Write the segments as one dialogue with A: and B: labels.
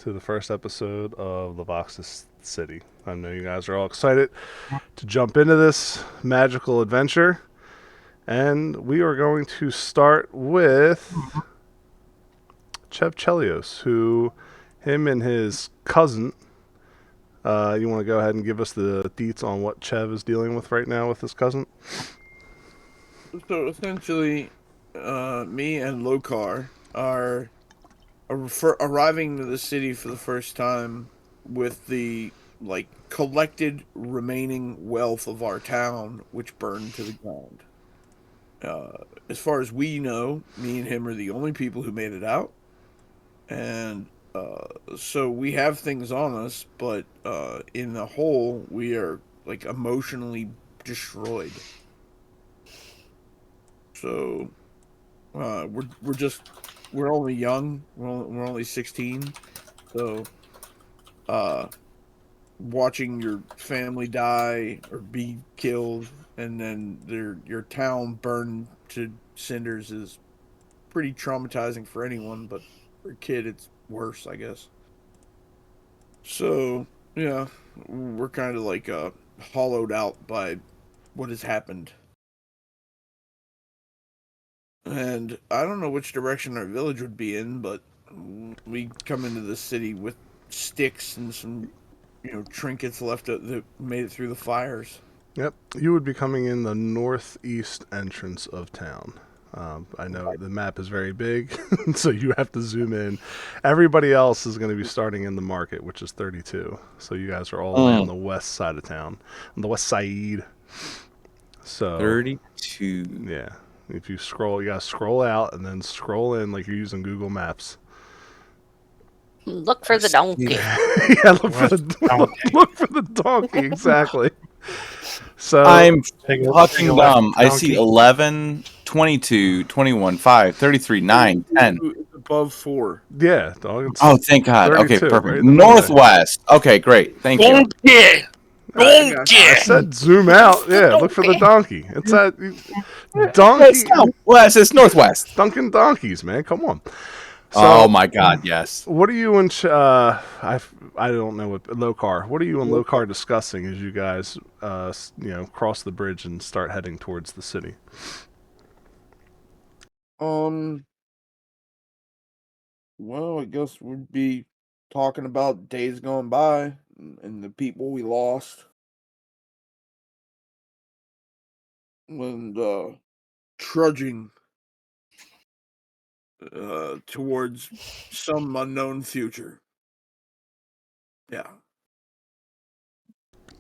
A: to the first episode of Lovoxith City. I know you guys are all excited to jump into this magical adventure, and we are going to start with Chev Chelios, who, him and his cousin. You want to go ahead and give us the deets on what Chev is dealing with right now with his cousin?
B: So essentially, me and Lokar are arriving to the city for the first time with the collected remaining wealth of our town, which burned to the ground. As far as we know, me and him are the only people who made it out, and so we have things on us, but in the whole, we are emotionally destroyed. So we're only young. We're only 16. So uh watching your family die or be killed and then your town burned to cinders is pretty traumatizing for anyone, but for a kid it's worse, I guess. So yeah, we're kind of hollowed out by what has happened. And I don't know which direction our village would be in, but we come into the city with sticks and some, trinkets left that made it through the fires.
A: Yep, you would be coming in the northeast entrance of town. I know
B: Right.
A: the map is very big, so you have to zoom in. Everybody else is going to be starting in the market, which is 32. So you guys are all the way on
C: Mm,
A: the west side of town, on the west side. So
C: 32.
A: yeah, if you scroll, you gotta scroll out and then scroll in like you're using Google Maps.
D: Look for the donkey.
A: Yeah, look for look for the donkey exactly. So
C: I'm
E: Take a
C: fucking
E: left
C: dumb. I see
E: donkey.
C: 11, 22, 21, 5, 33, 9, 10.
B: It's above 4.
A: yeah, dog, it's
C: Oh, thank God. Okay,
A: 32,
C: perfect.
A: right in the middle there.
C: Northwest. Okay, great. Thank you.
D: Donkey!
B: I got you.
A: I said zoom out. Yeah, look for the donkey. It's at
C: It's
A: donkey
C: southwest. It's northwest.
A: Dunkin' Donkeys, man. Come on.
C: Oh,
A: So,
C: my God, yes.
A: what are you and I don't know what Lokar. What are you and Lokar discussing as you guys cross the bridge and start heading towards the city?
B: Um, well, I guess we'd be talking about days gone by and the people we lost and trudging towards some unknown future. Yeah.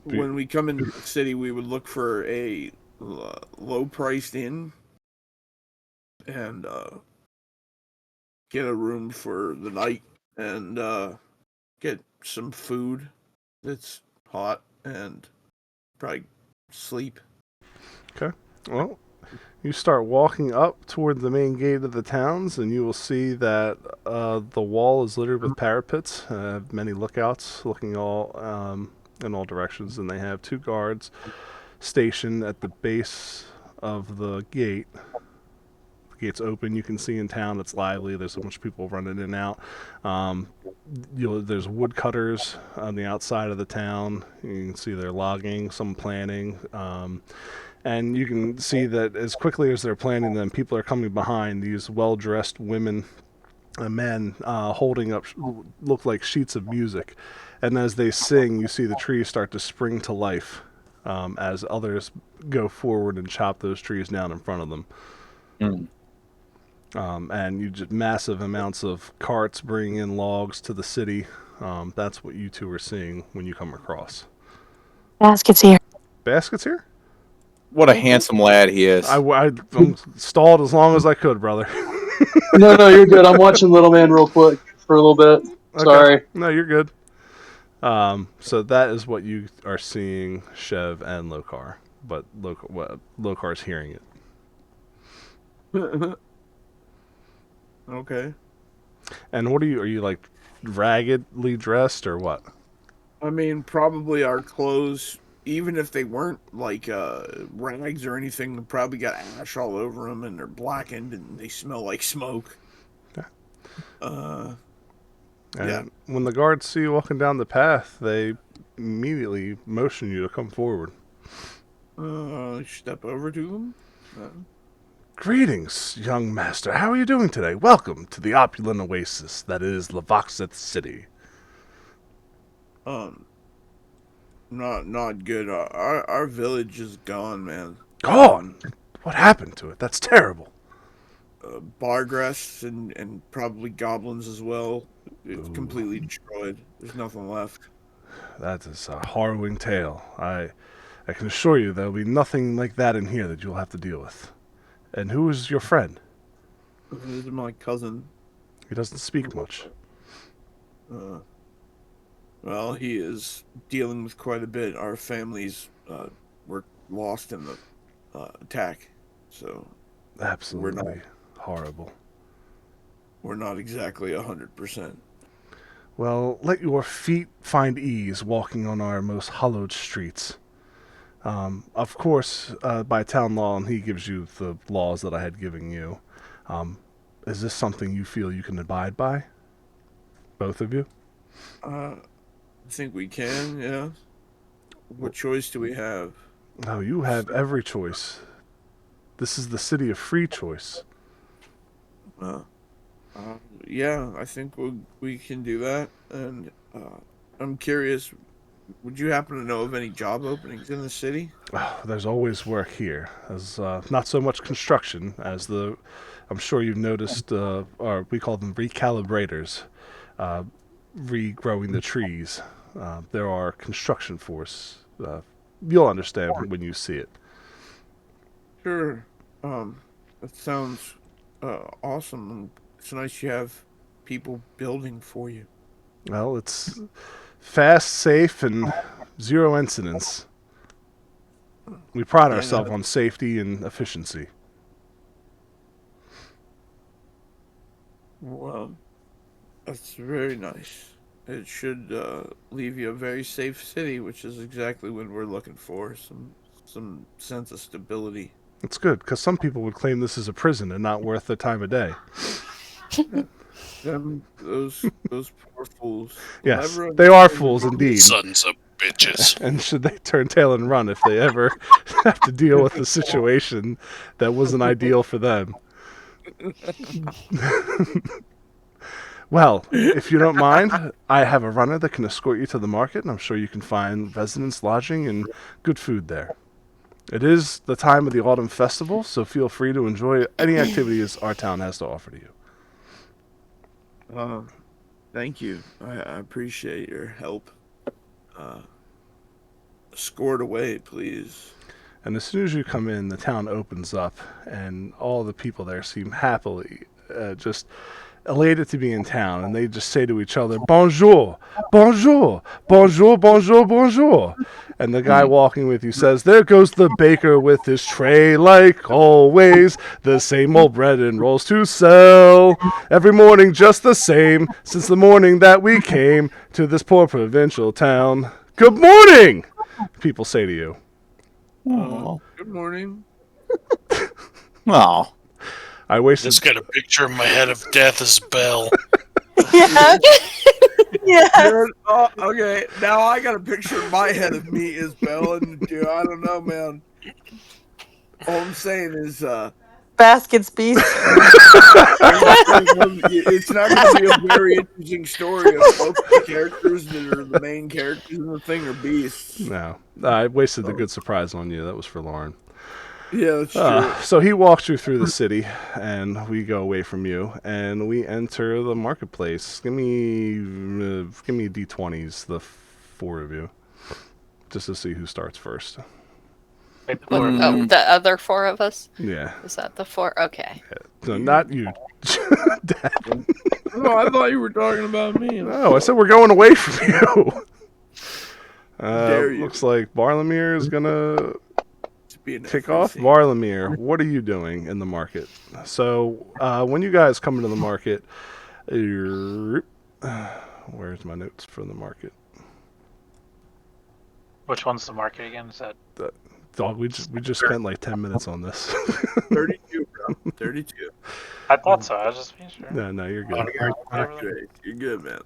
A: Be-
B: When we come into the city, we would look for a low-priced inn and get a room for the night and get some food that's hot and probably sleep.
A: Okay. Well, you start walking up toward the main gate of the towns, and you will see that the wall is littered with parapets. Many lookouts looking all in all directions, and they have two guards stationed at the base of the gate. The gate's open. You can see in town it's lively. There's a bunch of people running in and out. Um, there's woodcutters on the outside of the town. You can see they're logging, some planting. And you can see that as quickly as they're planting them, people are coming behind these well-dressed women and men holding up look like sheets of music. And as they sing, you see the trees start to spring to life as others go forward and chop those trees down in front of them.
C: Mm.
A: And you just massive amounts of carts bringing in logs to the city. That's what you two are seeing when you come across.
F: Baskets here.
A: Baskets here?
C: What a handsome lad he is.
A: I'm stalled as long as I could, brother.
E: No, you're good. I'm watching Little Man real quick for a little bit.
A: Okay.
E: Sorry.
A: No, you're good. So that is what you are seeing, Chev and Lokar, but Lokar's hearing it.
B: Okay.
A: And what are you like raggedly dressed or what?
B: I mean, probably our clothes, even if they weren't rags or anything, probably got ash all over them and they're blackened and they smell like smoke.
A: Yeah.
B: Uh,
A: And when the guards see you walking down the path, they immediately motion you to come forward.
B: Step over to them.
A: Greetings, young master. How are you doing today? Welcome to the opulent oasis that is Lovoxith City.
B: Not good. Our village is gone, man.
A: Gone? What happened to it? That's terrible.
B: Bargrass and probably goblins as well. It's completely destroyed. There's nothing left.
A: That is a harrowing tale. I can assure you there will be nothing like that in here that you'll have to deal with. And who is your friend?
B: This is my cousin.
A: He doesn't speak much.
B: Well, he is dealing with quite a bit. Our families were lost in the attack, so
A: Absolutely horrible.
B: we're not exactly 100%.
A: Well, let your feet find ease walking on our most hallowed streets. Of course, by town law, and he gives you the laws that I had given you. Is this something you feel you can abide by? Both of you?
B: I think we can, yeah. What choice do we have?
A: No, you have every choice. This is the city of free choice.
B: Yeah, I think we can do that. And I'm curious, would you happen to know of any job openings in the city?
A: There's always work here. There's not so much construction as I'm sure you've noticed, or we call them recalibrators, regrowing the trees. There are construction force. You'll understand when you see it.
B: Sure. That sounds awesome. And it's nice you have people building for you.
A: Well, it's fast, safe, and zero incidents. We pride ourselves on safety and efficiency.
B: Well, that's very nice. It should leave you a very safe city, which is exactly what we're looking for. Some sense of stability.
A: It's good, because some people would claim this is a prison and not worth the time of day.
B: Those poor fools.
A: Yes, they are fools indeed.
D: Sons of bitches.
A: And should they turn tail and run if they ever have to deal with a situation that wasn't ideal for them. Well, if you don't mind, I have a runner that can escort you to the market, and I'm sure you can find residence lodging and good food there. It is the time of the autumn festival, so feel free to enjoy any activities our town has to offer to you.
B: Thank you. I appreciate your help. Escort away, please.
A: And as soon as you come in, the town opens up, and all the people there seem happily, just elated to be in town, and they just say to each other, "Bonjour, bonjour, bonjour, bonjour, bonjour." And the guy walking with you says, "There goes the baker with his tray, like always, the same old bread and rolls to sell. Every morning just the same, since the morning that we came to this poor provincial town. Good morning," people say to you.
B: Good morning.
C: Oh.
A: I wasted...
D: Just got a picture in my head of death as Belle.
F: Yeah. Yeah.
B: Oh, okay, now I got a picture in my head of me as Belle, and dude, I don't know, man. All I'm saying is,
F: Baskets beast.
B: it's not going to be a very interesting story if both the characters that are the main characters in the thing are beasts.
A: No, I wasted the good surprise on you. That was for Lauren.
B: Yeah, that's true.
A: So he walks you through the city, and we go away from you, and we enter the marketplace. Give me D20s, the four of you, just to see who starts first.
G: Oh, the other four of us?
A: Yeah.
G: Is that the four? Okay.
A: No, not you. Dad.
B: No, I thought you were talking about me.
A: No, I said we're going away from you.
B: Dare you.
A: Looks like Barlamir is gonna kick off. Barlamir, what are you doing in the market? So when you guys come into the market, where's my notes for the market?
H: Which one's the market again? Is that
A: Dog, we just spent like 10 minutes on this.
B: 32, bro. 32.
H: I thought so. I was just being sure.
A: No, you're good.
B: You're good, man.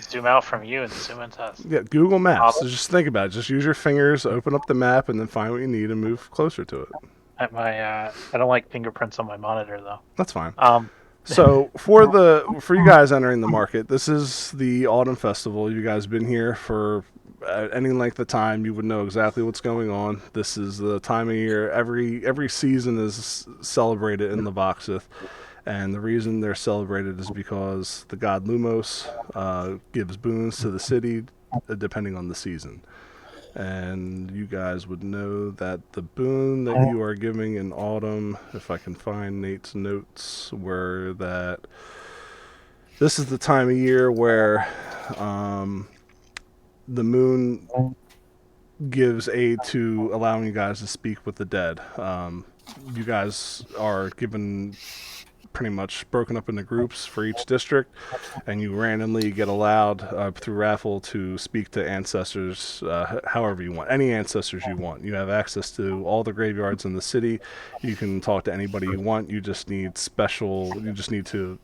H: Zoom out from you and zoom into us.
A: Yeah, Google Maps. So just think about it. Just use your fingers, open up the map, and then find what you need and move closer to it.
H: I don't like fingerprints on my monitor though.
A: That's fine.
H: Um,
A: So for you guys entering the market, this is the autumn festival. You guys been here for any length of time. You would know exactly what's going on. This is the time of year. Every season is celebrated in Lovoxith, and the reason they're celebrated is because the god Lumos gives boons to the city depending on the season. And you guys would know that the boon that you are giving in autumn, if I can find Nate's notes, were that this is the time of year where the moon gives aid to allowing you guys to speak with the dead. You guys are given pretty much broken up into groups for each district, and you randomly get allowed through raffle to speak to ancestors however you want, any ancestors you want. You have access to all the graveyards in the city. You can talk to anybody you want. You just need to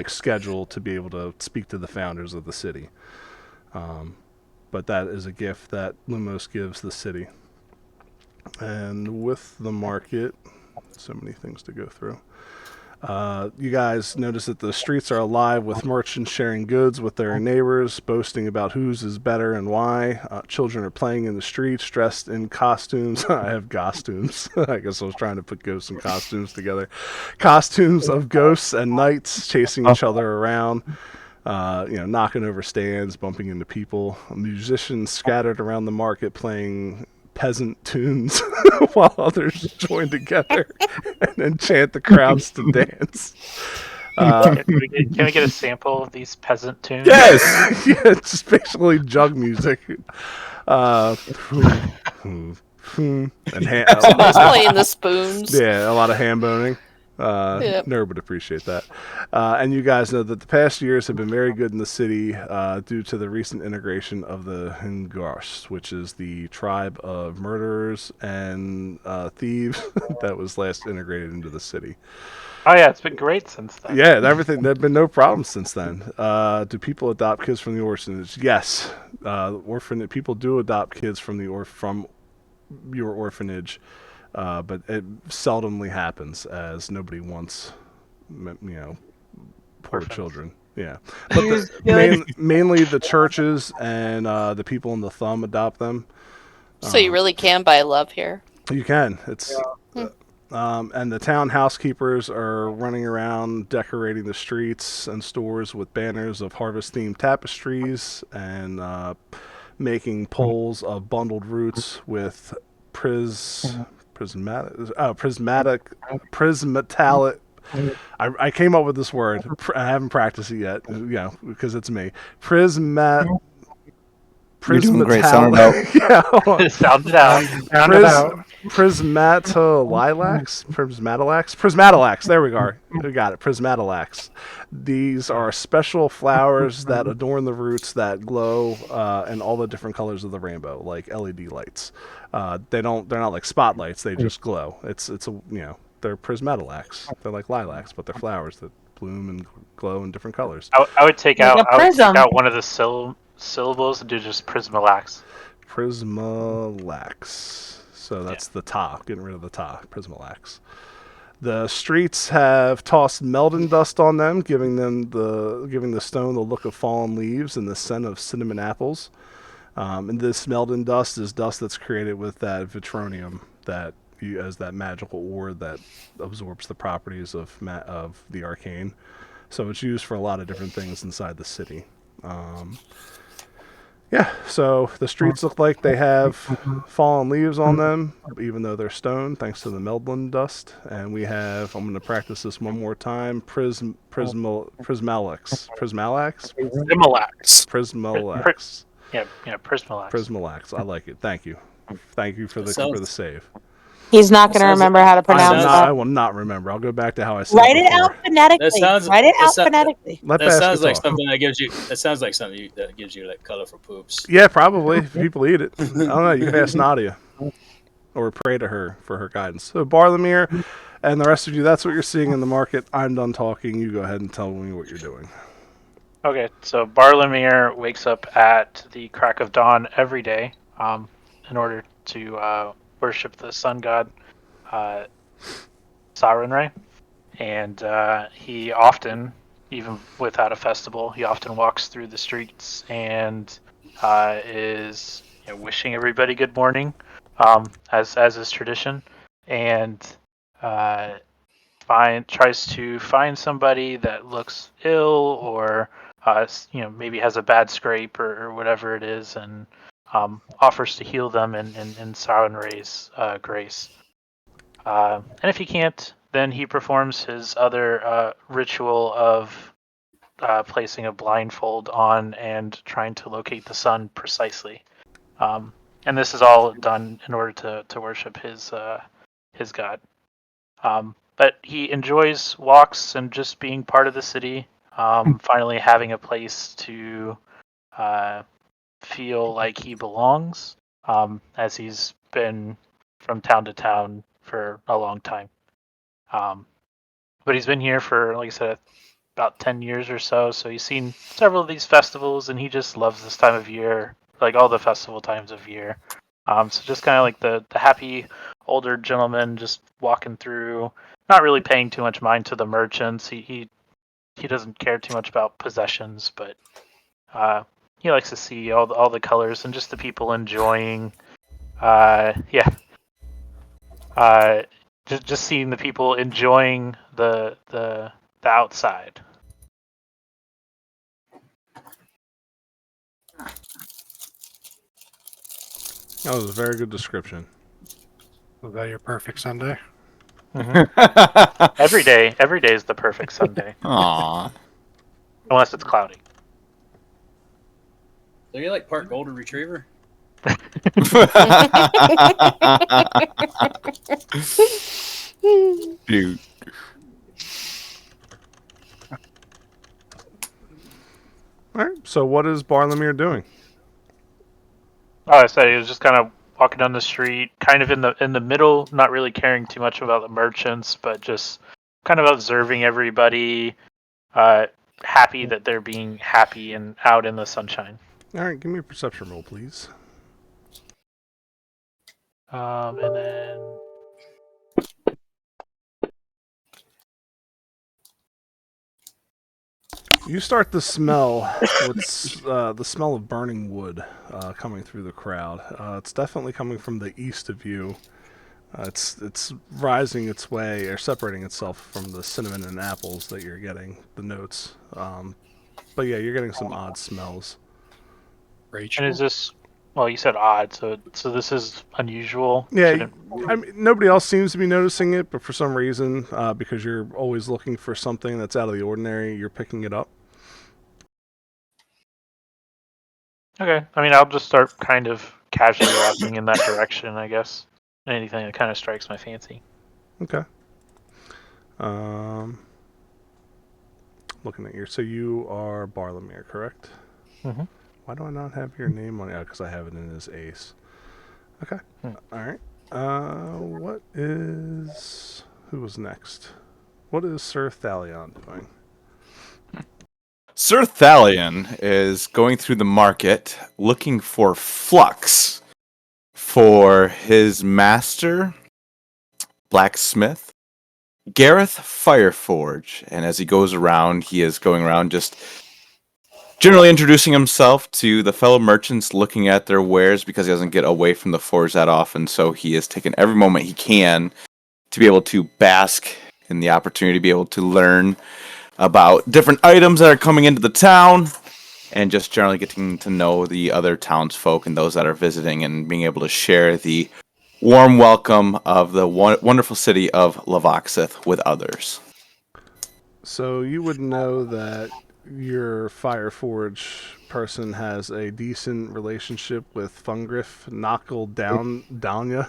A: schedule to be able to speak to the founders of the city. But that is a gift that Lumos gives the city. And with the market, so many things to go through. You guys notice that the streets are alive with merchants sharing goods with their neighbors, boasting about whose is better and why. Children are playing in the streets, dressed in costumes. I have costumes. I guess I was trying to put ghosts and costumes together. Costumes of ghosts and knights chasing each other around. Knocking over stands, bumping into people. Musicians scattered around the market playing peasant tunes while others join together and enchant the crowds to dance.
H: can we get a sample of these peasant tunes?
A: Yes! Yeah, it's basically jug music. And
G: Somebody's playing the spoons.
A: yeah, a lot of hand boning.
G: Yep.
A: Nerd would appreciate that. And you guys know that the past years have been very good in the city due to the recent integration of the Hingars, which is the tribe of murderers and thieves that was last integrated into the city.
H: Oh yeah, it's been great since then.
A: Yeah, everything. There've been no problems since then. Do people adopt kids from the orphanage? Yes, people do adopt kids from from your orphanage. But it seldomly happens, as nobody wants, poor
H: Orphans.
A: children. Yeah, but mainly the churches and the people in the thumb adopt them.
G: So you really can buy love here.
A: You can. It's and the town housekeepers are running around decorating the streets and stores with banners of harvest-themed tapestries and making poles of bundled roots with prismatic. I came up with this word. I haven't practiced it yet. Because it's me.
C: You're doing great. Sound it out.
A: Yeah, hold on.
H: Sound it out. Sound it out.
A: Prismatilax. There we go. We got it. Prismatilax. These are special flowers that adorn the roots that glow in all the different colors of the rainbow, like LED lights. They're not like spotlights. They just glow. They're prismatilax. They're like lilacs, but they're flowers that bloom and glow in different colors.
H: I would take
F: Like
H: out.
F: a
H: I would take
F: prism.
H: out one of the syllables and do just prismalax.
A: Prismalax. So that's the ta. Getting rid of the ta. Prismalax. The streets have tossed Meldon dust on them, giving the stone the look of fallen leaves and the scent of cinnamon apples. And this Meldon dust is dust that's created with that vitronium that as that magical ore that absorbs the properties of the arcane. So it's used for a lot of different things inside the city. So the streets look like they have fallen leaves on them, even though they're stone, thanks to the Meldon dust. And we have, I'm going to practice this one more time, Prismalax.
H: Yeah, prismalax.
A: Prismalax. I like it. Thank you. Thank you for the save.
F: He's not going to remember how to pronounce
A: I
F: that.
A: will not remember. I'll go back to how I said
F: Write
A: it
F: it
A: before.
F: out phonetically. Write it out phonetically.
A: Let
E: That sounds
A: Basket
E: like
A: talk.
E: something that gives you. That sounds like something that gives you like colorful poops.
A: Yeah, probably. If people eat it. I don't know. You can ask Nadia. Or pray to her for her guidance. So, Barlamir and the rest of you, that's what you're seeing in the market. I'm done talking. You go ahead and tell me what you're doing.
H: Okay, so Barlamir wakes up at the crack of dawn every day in order to worship the sun god, Sarenrae. And he often, even without a festival, he often walks through the streets and is wishing everybody good morning, as is tradition, and uh, tries to find somebody that looks ill or maybe has a bad scrape or whatever it is, and offers to heal them in Sarenrae's grace. And if he can't, then he performs his other ritual of placing a blindfold on and trying to locate the sun precisely. And this is all done in order to worship his god. But he enjoys walks and just being part of the city. Finally having a place to feel like he belongs, as he's been from town to town for a long time. But he's been here for, like I said, about 10 years or so. So he's seen several of these festivals, and he just loves this time of year, like all the festival times of year. So just kind of like the happy older gentleman just walking through, not really paying too much mind to the merchants. He doesn't care too much about possessions, but he likes to see all the colors and just the people enjoying. Just seeing the people enjoying the outside.
A: That was a very good description.
I: Was that your perfect Sunday?
H: Mm-hmm. Every day is the perfect Sunday.
C: Aww.
H: Unless it's cloudy.
J: So you're like part golden retriever?
C: Dude.
A: All right. So what is Barlamir doing?
H: Oh, I said he was just kind of walking down the street, kind of in the middle, not really caring too much about the merchants, but just kind of observing everybody, happy that they're being happy and out in the sunshine.
A: All right. Give me a perception roll, please.
H: And then
A: You start to smell what's the smell of burning wood coming through the crowd. It's definitely coming from the east of you. It's rising its way or separating itself from the cinnamon and apples that you're getting, the notes. But yeah, you're getting some odd smells.
H: Rachel? And is this? Well, you said odd, so this is unusual.
A: Yeah, I mean, nobody else seems to be noticing it, but for some reason, because you're always looking for something that's out of the ordinary, you're picking it up.
H: Okay, I mean, I'll just start kind of casually walking in that direction, I guess. Anything that kind of strikes my fancy.
A: Okay. Looking at so you are Barlamir, correct?
H: Mm-hmm.
A: Why do I not have your name on it? Because I have it in as Ace. Okay. All right. Who was next? What is Sir Thalion doing?
C: Sir Thalion is going through the market looking for flux for his master, blacksmith, Gareth Fireforge. And as he goes around, he is going around just generally introducing himself to the fellow merchants, looking at their wares because he doesn't get away from the forge that often. So he is taking every moment he can to be able to bask in the opportunity to be able to learn about different items that are coming into the town and just generally getting to know the other townsfolk and those that are visiting and being able to share the warm welcome of the wonderful city of Lovoxith with others.
A: So you would know that your Fireforge person has a decent relationship with Fungriff Danya.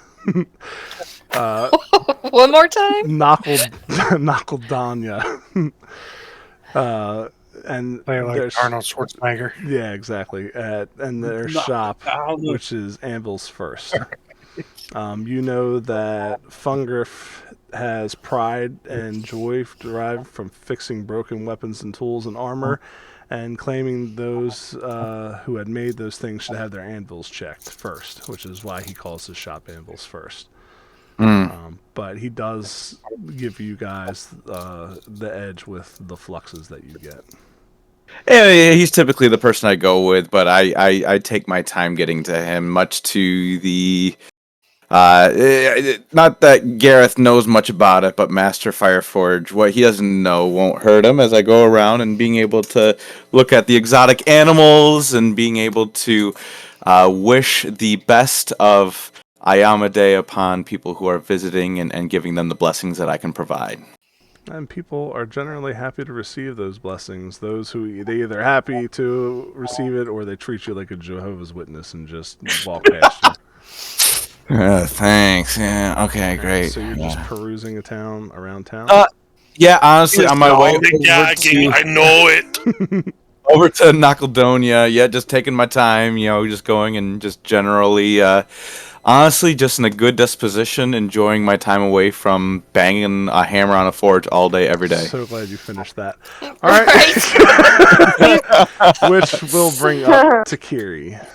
G: One more time?
A: Knuckle Danya. And
I: like Arnold Schwarzenegger.
A: Yeah, exactly. And their shop, which is Anvil's First. You know that Fungriff has pride and joy derived from fixing broken weapons and tools and armor, and claiming those who had made those things should have their anvils checked first, which is why he calls his shop Anvils First. But he does give you guys the edge with the fluxes that you get.
C: Yeah, he's typically the person I go with, but I take my time getting to him, much to the not that Gareth knows much about it, but Master Fireforge, what he doesn't know won't hurt him as I go around and being able to look at the exotic animals and being able to wish the best of Ayamade upon people who are visiting and giving them the blessings that I can provide.
A: And people are generally happy to receive those blessings. Those who they either happy to receive it or they treat you like a Jehovah's Witness and just walk past you.
C: Thanks. Yeah. Okay. Great.
A: So you're just perusing around town.
C: Yeah. Honestly, on my way over
D: I know it.
C: over to Nakaldonia. Yeah, just taking my time. Just going and just generally, honestly, just in a good disposition, enjoying my time away from banging a hammer on a forge all day, every day.
A: So glad you finished that. All right. Which will bring up Takiri.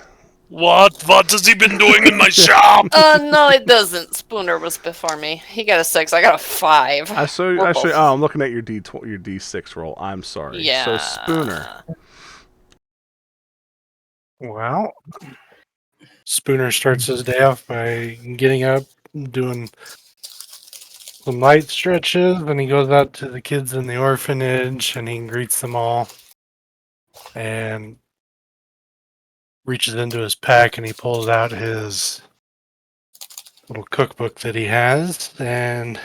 D: What has he been doing in my shop?
G: No, it doesn't. Spooner was before me. He got a 6. I got a 5.
A: I'm looking at your D6 roll. I'm sorry.
G: Yeah.
A: So Spooner.
I: Well, Spooner starts his day off by getting up, doing some light stretches, and he goes out to the kids in the orphanage and he greets them all and reaches into his pack and he pulls out his little cookbook that he has, and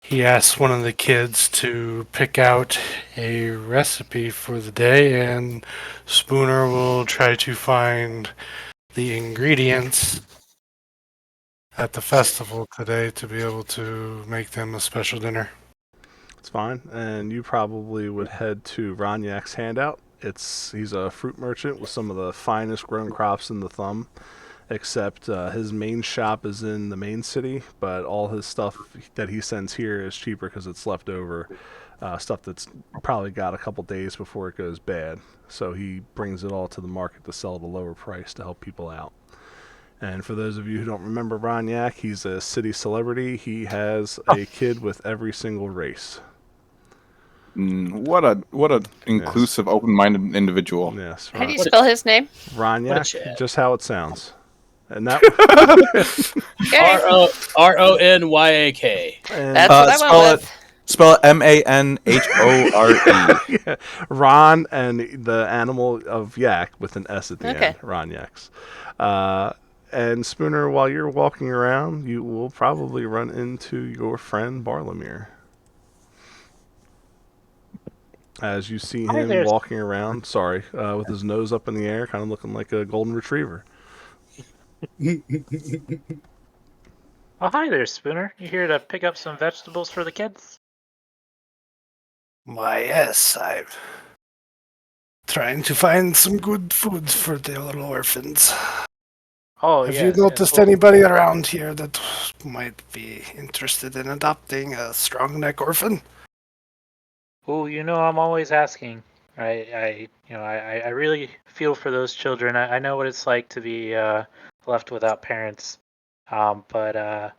I: he asks one of the kids to pick out a recipe for the day, and Spooner will try to find the ingredients at the festival today to be able to make them a special dinner.
A: It's fine. And you probably would head to Ronyak's handout. He's a fruit merchant with some of the finest grown crops in the thumb, except his main shop is in the main city, but all his stuff that he sends here is cheaper because it's leftover stuff that's probably got a couple days before it goes bad. So he brings it all to the market to sell at a lower price to help people out. And for those of you who don't remember Ronyak, he's a city celebrity. He has a kid with every single race.
C: What a inclusive, open-minded individual.
A: Yes.
G: How do you spell his name?
A: Ronyak, just how it sounds. And that
J: Ronyake.
G: That's what I went with.
C: Spell it Manhore.
A: Yeah. Ron and the animal of yak with an S at the end. Ronyaks. And Spooner, while you're walking around, you will probably run into your friend Barlamir. As you see him walking around, with his nose up in the air, kind of looking like a golden retriever.
H: Oh, hi there, Spooner. You here to pick up some vegetables for the kids?
I: Why, yes, I'm trying to find some good food for the little orphans.
H: Oh,
I: Have you noticed anybody around here that might be interested in adopting a strong neck orphan?
H: Oh, I'm always asking. I really feel for those children. I know what it's like to be left without parents. But I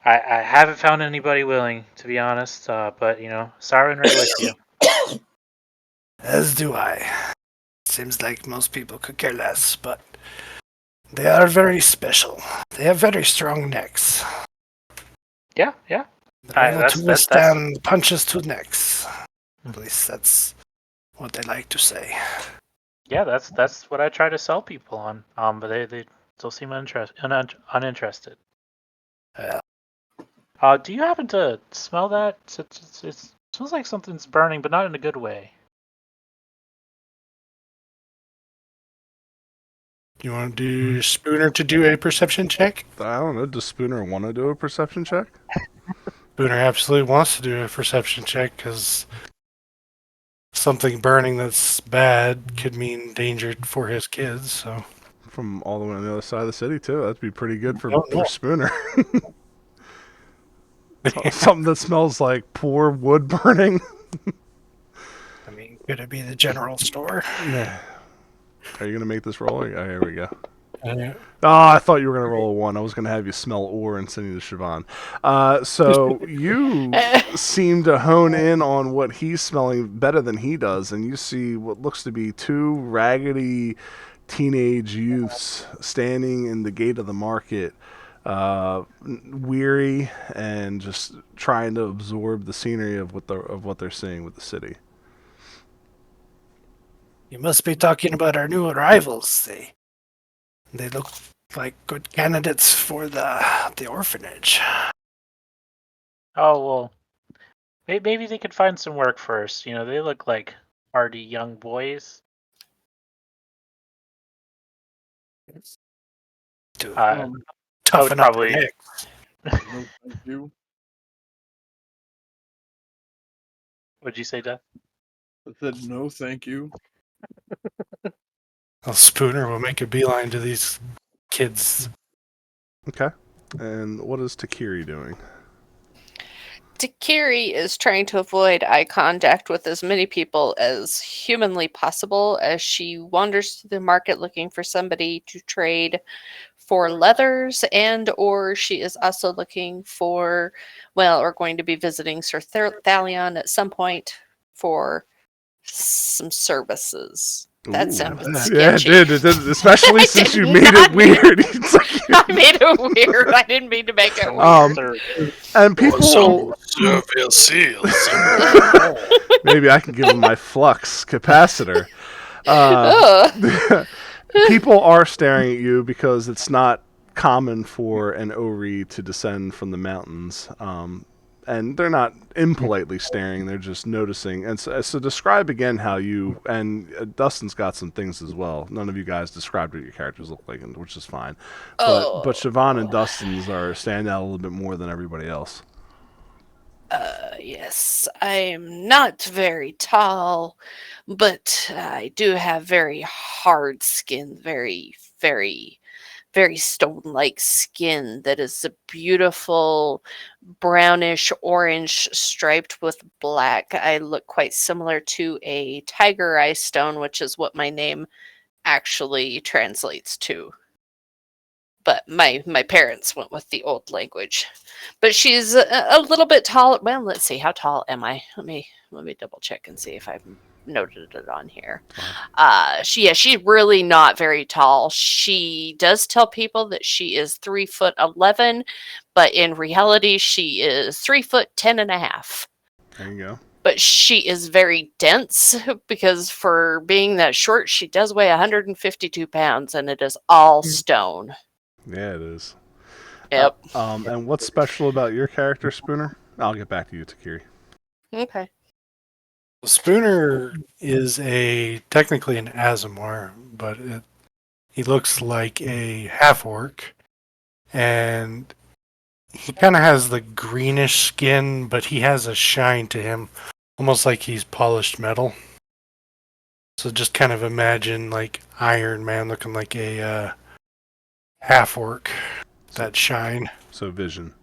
H: haven't found anybody willing, to be honest. But sorry and right with you.
I: As do I. Seems like most people could care less, but they are very special. They have very strong necks.
H: Yeah.
I: They're able to withstand punches to necks. At least that's what they like to say.
H: Yeah, that's what I try to sell people on. But they still seem uninterested.
I: Yeah.
H: Do you happen to smell that? It smells like something's burning, but not in a good way.
I: You want to do Spooner to do a perception check?
A: I don't know. Does Spooner want to do a perception check?
I: Spooner absolutely wants to do a perception check because something burning that's bad could mean danger for his kids. So
A: from all the way on the other side of the city too. That'd be pretty good for Spooner. Something that smells like poor wood burning.
I: Could it be the general store?
A: Are you gonna make this roll? Oh, here we go.
I: Uh,
A: Oh, I thought you were gonna roll a 1. I was gonna have you smell ore and send you to Siobhan. So you seem to hone in on what he's smelling better than he does, and you see what looks to be 2 raggedy teenage youths standing in the gate of the market, weary and just trying to absorb the scenery of what they're seeing with the city.
I: You must be talking about our new arrivals. They look like good candidates for the orphanage.
H: Oh, well, maybe they could find some work first. You know, they look like hardy young boys. I would
I: Toughen up
H: probably.
I: your neck.
B: No, thank you.
H: What'd you say, Death?
B: I said no, thank you.
I: Well, Spooner will make a beeline to these kids.
A: Okay. And what is Takiri doing?
G: Takiri is trying to avoid eye contact with as many people as humanly possible as she wanders through the market looking for somebody to trade for leathers, and or she is also looking for, or going to be visiting Sir Thalion at some point for some services. That
A: Ooh.
G: sounded
A: Yeah, it
G: sketchy.
A: did. It did. Especially since you made it
G: not mean-
A: weird. It's like-
G: I made it weird. I didn't mean to make it weird.
A: And people.
D: Service seals.
A: Maybe I can give them my flux capacitor. People are staring at you because it's not common for an Ori to descend from the mountains. And they're not impolitely staring, they're just noticing. And so describe again how you, and Dustin's got some things as well. None of you guys described what your characters look like, which is fine. But Siobhan and Dustin's are standing out a little bit more than everybody else.
G: Yes, I'm not very tall, but I do have very hard skin, very, very, very stone-like skin that is a beautiful brownish orange striped with black. I look quite similar to a tiger eye stone, which is what my name actually translates to. But my parents went with the old language. But she's a little bit tall. Well, let's see. How tall am I? Let me double check and see if I've noted it on here. She's really not very tall. She does tell people that she is 3'11", but in reality she is 3'10.5".
A: There you go.
G: But she is very dense because for being that short, she does weigh 152 pounds, and it is all stone.
A: Yeah, it is.
G: Yep.
A: And what's special about your character, Spooner? I'll get back to you, Takiri.
G: Okay.
I: Spooner is technically an Azamar, but he looks like a half-orc, and he kind of has the greenish skin, but he has a shine to him, almost like he's polished metal. So just kind of imagine like Iron Man looking like a half-orc, that shine.
A: So Vision.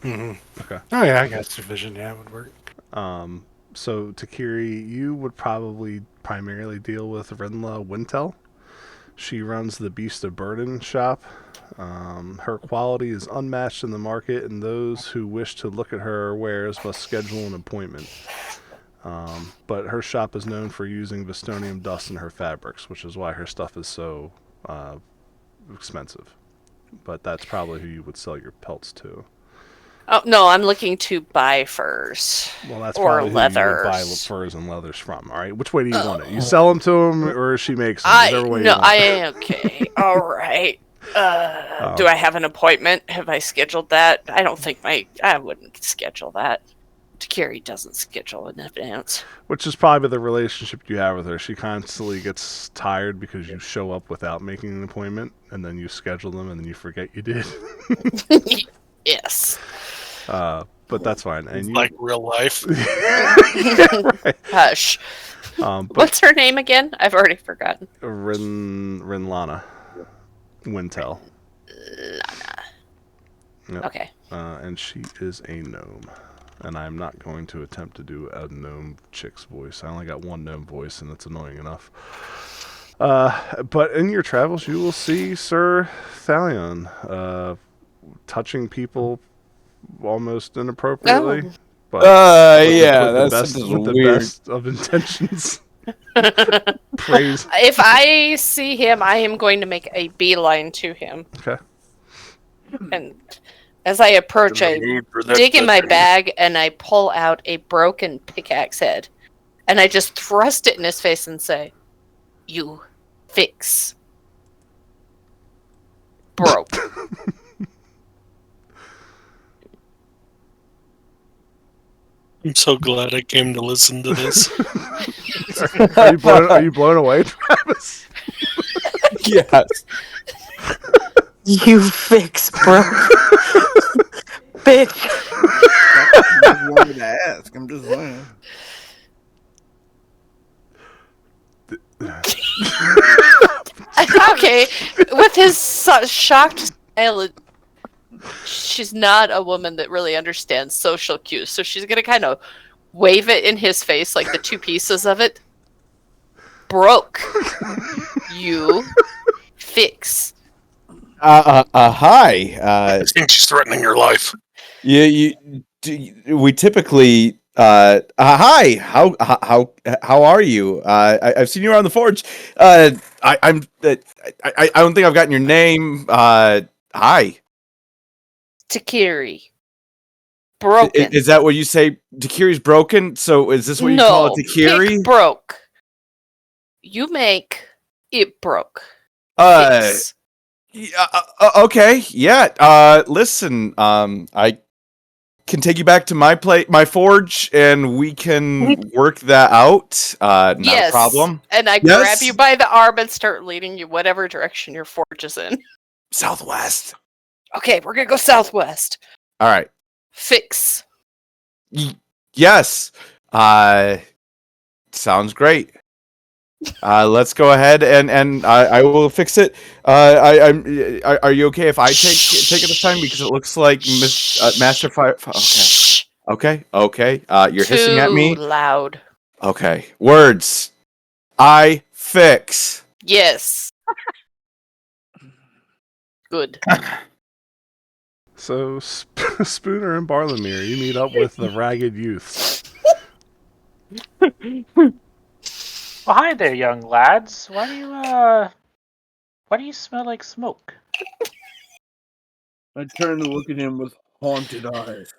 I: Mm-hmm.
A: Okay.
I: Oh yeah, I guess Vision, yeah, would work.
A: So Takiri, you would probably primarily deal with Rinla Wintel. She runs the Beast of Burden shop. Her quality is unmatched in the market, and those who wish to look at her wares must schedule an appointment. But her shop is known for using Vistonium dust in her fabrics, which is why her stuff is so expensive. But that's probably who you would sell your pelts to.
G: Oh no, I'm looking to buy furs.
A: Well, that's
G: or
A: probably
G: leathers.
A: who you would buy furs and leathers from. All right, which way do you want it? You sell them to them, or she makes them? Whichever way you want.
G: Okay. All right. Do I have an appointment? Have I scheduled that? I don't think I wouldn't schedule that. Takiri doesn't schedule in advance.
A: Which is probably the relationship you have with her. She constantly gets tired because you show up without making an appointment, and then you schedule them, and then you forget you did.
G: Yes.
A: But that's fine. And
D: like real life.
A: Yeah, right.
G: Hush. What's her name again? I've already forgotten.
A: Rinlana Wintel.
G: Lana.
A: Yep.
G: Okay.
A: And she is a gnome. And I'm not going to attempt to do a gnome chick's voice. I only got one gnome voice, and it's annoying enough. But in your travels, you will see Sir Thalion touching people almost inappropriately.
G: Oh.
A: But
C: yeah,
A: with
C: that's
A: the
C: weird.
A: best of intentions. Praise.
G: If I see him, I am going to make a beeline to him.
A: Okay.
G: And as I approach, I dig in my bag and I pull out a broken pickaxe head. And I just thrust it in his face and say, "You fix broke."
D: I'm so glad I came to listen to this.
A: Are you blown away, Travis?
C: Yes.
F: You fix, bro. Bitch.
B: I just wanted to ask. I'm just saying.
G: Okay, with his shocked smile, she's not a woman that really understands social cues, so she's gonna kind of wave it in his face, like the two pieces of it. Broke. You fix.
C: Hi.
D: I think she's threatening your life.
C: We typically. Hi. How are you? I've seen you around the forge. I don't think I've gotten your name. Hi.
G: Takiri. Broken.
C: Is that what you say? Takiri's broken. So is this what you call it, Takiri?
G: Pick broke. You make it broke.
C: Fix. Okay. Yeah. Listen. I can take you back to my forge, and we can work that out. Not a problem.
G: And I grab you by the arm and start leading you whatever direction your forge is in.
C: Southwest.
G: Okay, we're gonna go southwest.
C: All right.
G: Fix.
C: Yes. Sounds great. Let's go ahead and I will fix it. Are you okay if I take it this time, because it looks like Master Fire? Okay. You're hissing at me.
G: Too loud.
C: Okay. Words. I fix.
G: Yes. Good.
A: So Spooner and Barlamir, you meet up with the ragged youths.
H: Well, hi there, young lads. Why do you smell like smoke?
B: I turn to look at him with haunted eyes.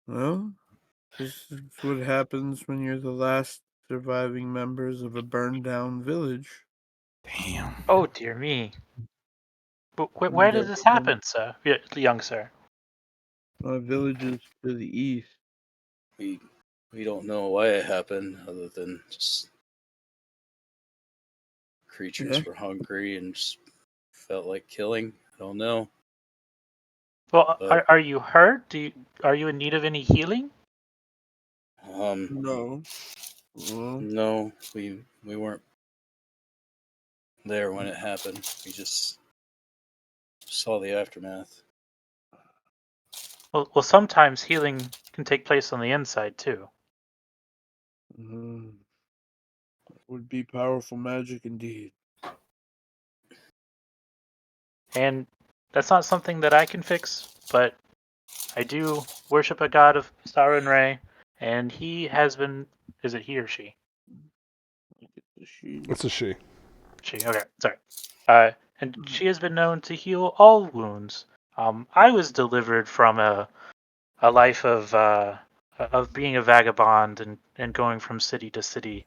B: Well, this is what happens when you're the last surviving members of a burned down village.
C: Damn.
H: Oh dear me. But where did this happen, sir? Young sir.
B: My village is to the east.
J: We don't know why it happened, other than just creatures were hungry and just felt like killing. I don't know.
H: Well, are you hurt? Are you in need of any healing?
B: No.
J: No, we weren't there when it happened. We just saw the aftermath.
H: Well, sometimes healing can take place on the inside too.
B: Would be powerful magic indeed.
H: And that's not something that I can fix, but I do worship a god of Star and Ray, and he has been. Is it he or she?
A: It's a she.
H: She. Okay, sorry. And she has been known to heal all wounds. I was delivered from a life of being a vagabond and going from city to city.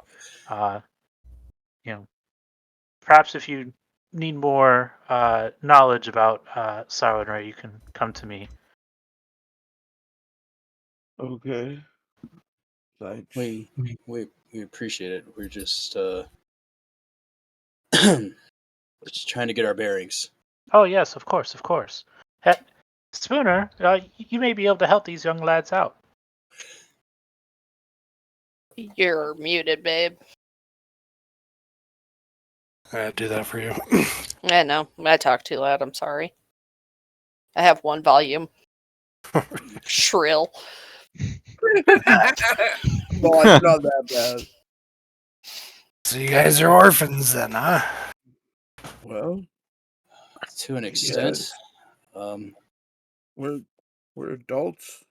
H: Perhaps if you need more knowledge about Sorrow and Ray, you can come to me.
B: Okay. Thanks.
J: We appreciate it. We're just just trying to get our bearings.
H: Oh yes, of course. Spooner, you may be able to help these young lads out.
G: You're muted, babe.
I: I'd do that for you.
G: I know. I talk too loud. I'm sorry. I have one volume. Shrill.
B: No, it's not that bad.
I: So you guys are orphans then, huh?
B: Well,
J: To an extent.
B: yes. We're adults.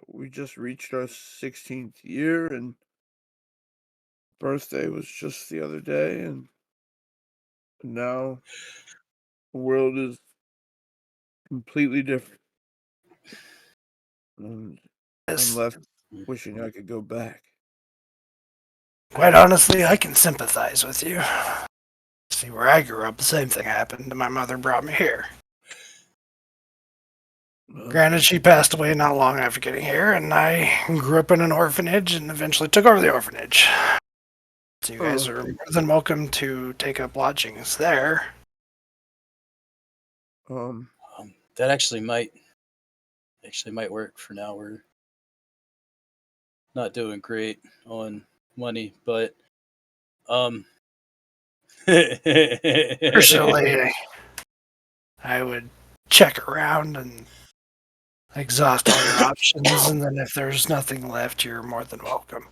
B: We just reached our 16th year, and birthday was just the other day, and now the world is completely different. And I'm left wishing I could go back.
I: Quite honestly, I can sympathize with you. See, where I grew up, the same thing happened, and my mother brought me here. Granted, she passed away not long after getting here, and I grew up in an orphanage and eventually took over the orphanage. So you guys are more than welcome to take up lodgings there.
J: That actually might work for now. We're not doing great on money, but
I: Personally, I would check around and exhaust all your options, and then if there's nothing left, you're more than welcome.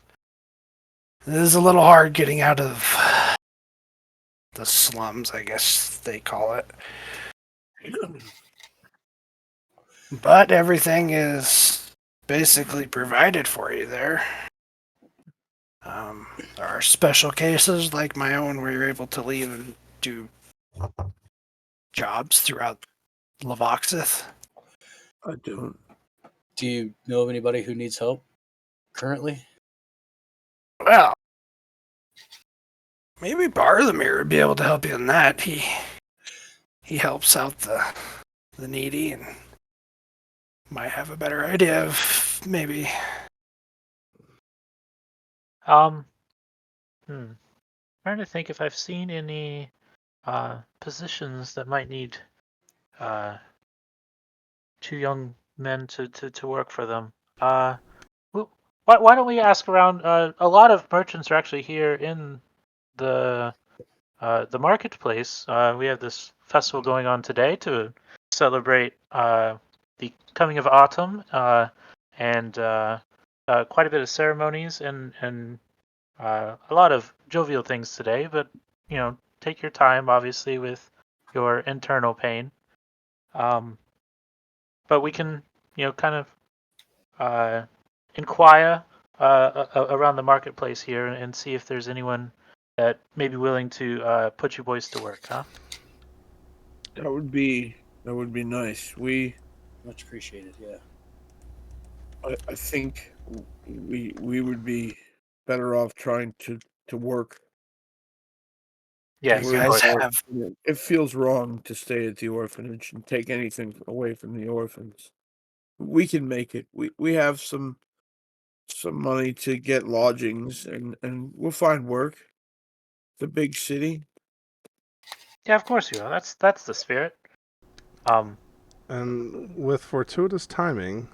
I: It is a little hard getting out of the slums, I guess they call it. But everything is basically provided for you there. There are special cases like my own where you're able to leave and do jobs throughout Lovoxith.
B: I don't.
J: Do you know of anybody who needs help currently?
I: Well, maybe Barthelmere would be able to help you in that. He helps out the needy and might have a better idea of maybe.
H: Trying to think if I've seen any positions that might need two young men to work for them. Why don't we ask around? A lot of merchants are actually here in the marketplace. We have this festival going on today to celebrate the coming of autumn and quite a bit of ceremonies and a lot of jovial things today. But take your time, obviously, with your internal pain. But we can kind of inquire around the marketplace here and see if there's anyone that may be willing to put you boys to work, huh?
B: That would be nice. We
J: much appreciated. Yeah.
B: I think we would be better off trying to work.
H: Yes,
B: it feels wrong to stay at the orphanage and take anything away from the orphans. We can make it. We have some money to get lodgings, and we'll find work. The big city.
H: Yeah, of course you will. That's the spirit.
A: And with fortuitous timing,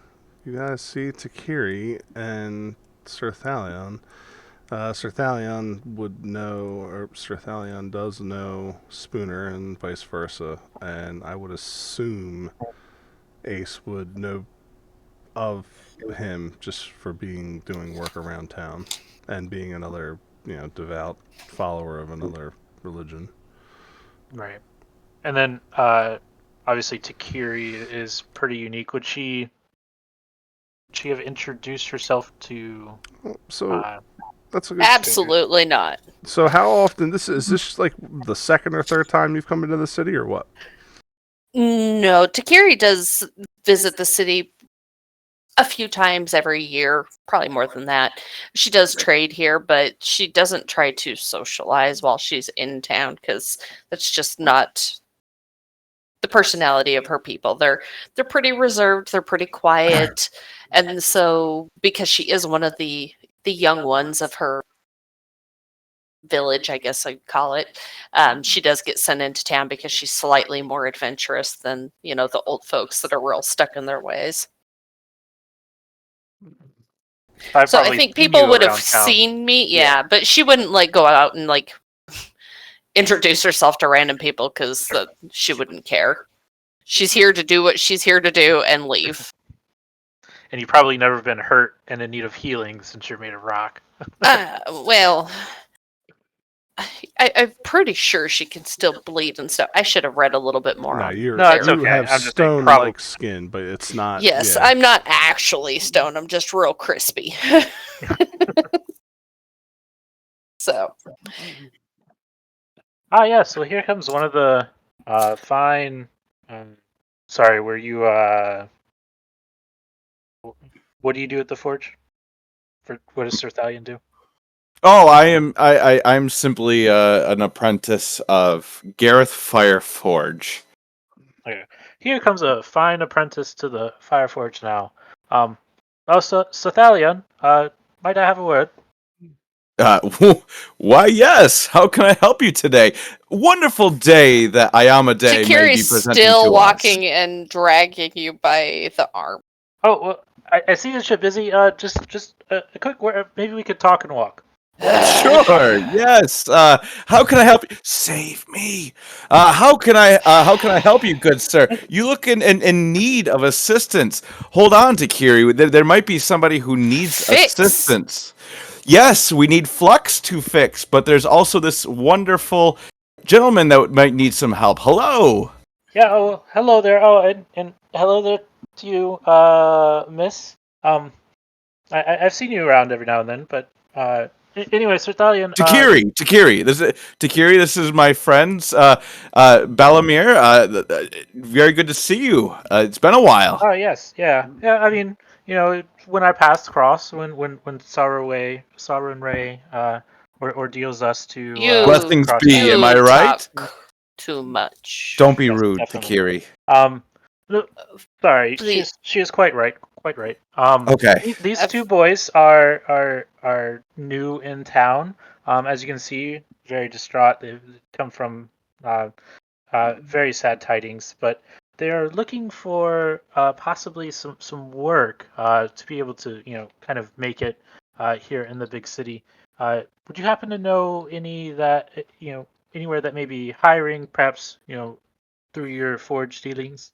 A: you guys see Takiri and Sir Thalion. Sir Thalion would know, or Sir Thalion does know Spooner and vice versa, and I would assume Ace would know of him just for doing work around town and being another, devout follower of another religion.
H: Right. And then obviously Takiri is pretty unique. Would she have introduced herself to
A: that's a good
G: Absolutely not.
A: So how often is this like the second or third time you've come into the city or what?
G: No, Takiri does visit the city a few times every year, probably more than that. She does trade here, but she doesn't try to socialize while she's in town because that's just not the personality of her people. They're pretty reserved, they're pretty quiet, and so because she is one of the young ones of her village, I guess I'd call it, she does get sent into town because she's slightly more adventurous than the old folks that are real stuck in their ways. So I think people would have seen me, but she wouldn't go out and introduce herself to random people because she wouldn't care. She's here to do what she's here to do and leave.
H: And you've probably never been hurt and in need of healing since you're made of rock.
G: Well, I'm pretty sure she can still bleed and stuff. I should have read a little bit more
A: No,
G: on
A: you
H: it's
A: you
H: okay.
A: have
H: I'm just saying
A: stone-like skin, but it's not.
G: Yes,
A: yeah.
G: I'm not actually stone. I'm just real crispy. So.
H: Yeah, so here comes one of the fine... sorry, were you... what do you do at the forge? What does Sir Thalion do?
C: Oh, I'm simply an apprentice of Gareth Fireforge.
H: Okay. Here comes a fine apprentice to the Fireforge now. So Thalion, might I have a word?
C: Why, yes. How can I help you today? Wonderful day that Ayama Day may be
G: Takiri's
C: presenting
G: still
C: to
G: walking and dragging you by the arm.
H: Oh, well, I see that you're busy. Just a quick word. Maybe we could talk and walk.
C: Sure. Yes. How can I help you? Save me. How can I help you, good sir? You look in need of assistance. Hold on, Takiri. There might be somebody who needs assistance. Yes, we need Flux to fix, but there's also this wonderful gentleman that might need some help. Hello.
H: Yeah. Oh, hello there. Oh, and hello there to you, Miss. I've seen you around every now and then, but anyway, Sir Thalion.
C: Takiri. This is my friends, Balamir. Very good to see you. It's been a while.
H: Oh yes, yeah. I mean, when I passed across, when Sauron Ray, ordeals us to
C: blessings be. Am I right?
G: Talk too much.
C: Don't be rude, Takiri.
H: Sorry, she is quite right. Quite right.
C: Okay.
H: These two boys are new in town. As you can see, very distraught. They've come from very sad tidings, but they are looking for possibly some work to be able to kind of make it here in the big city. Would you happen to know any that anywhere that may be hiring, perhaps through your forge dealings?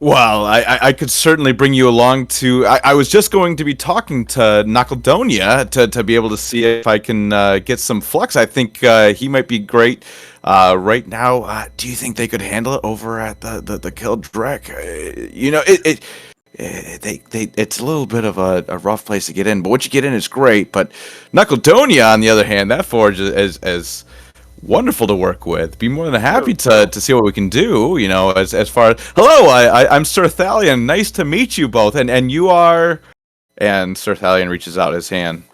C: Well, I could certainly bring you along to... I was just going to be talking to Nakaldonia to be able to see if I can get some flux. I think he might be great right now. Do you think they could handle it over at the Kildrek? It's a little bit of a rough place to get in, but once you get in, it's great. But Nakaldonia, on the other hand, that forge is wonderful to work with. Be more than happy to see what we can do. As far as hello, I'm Sir Thalion. Nice to meet you both. And you are. And Sir Thalion reaches out his hand.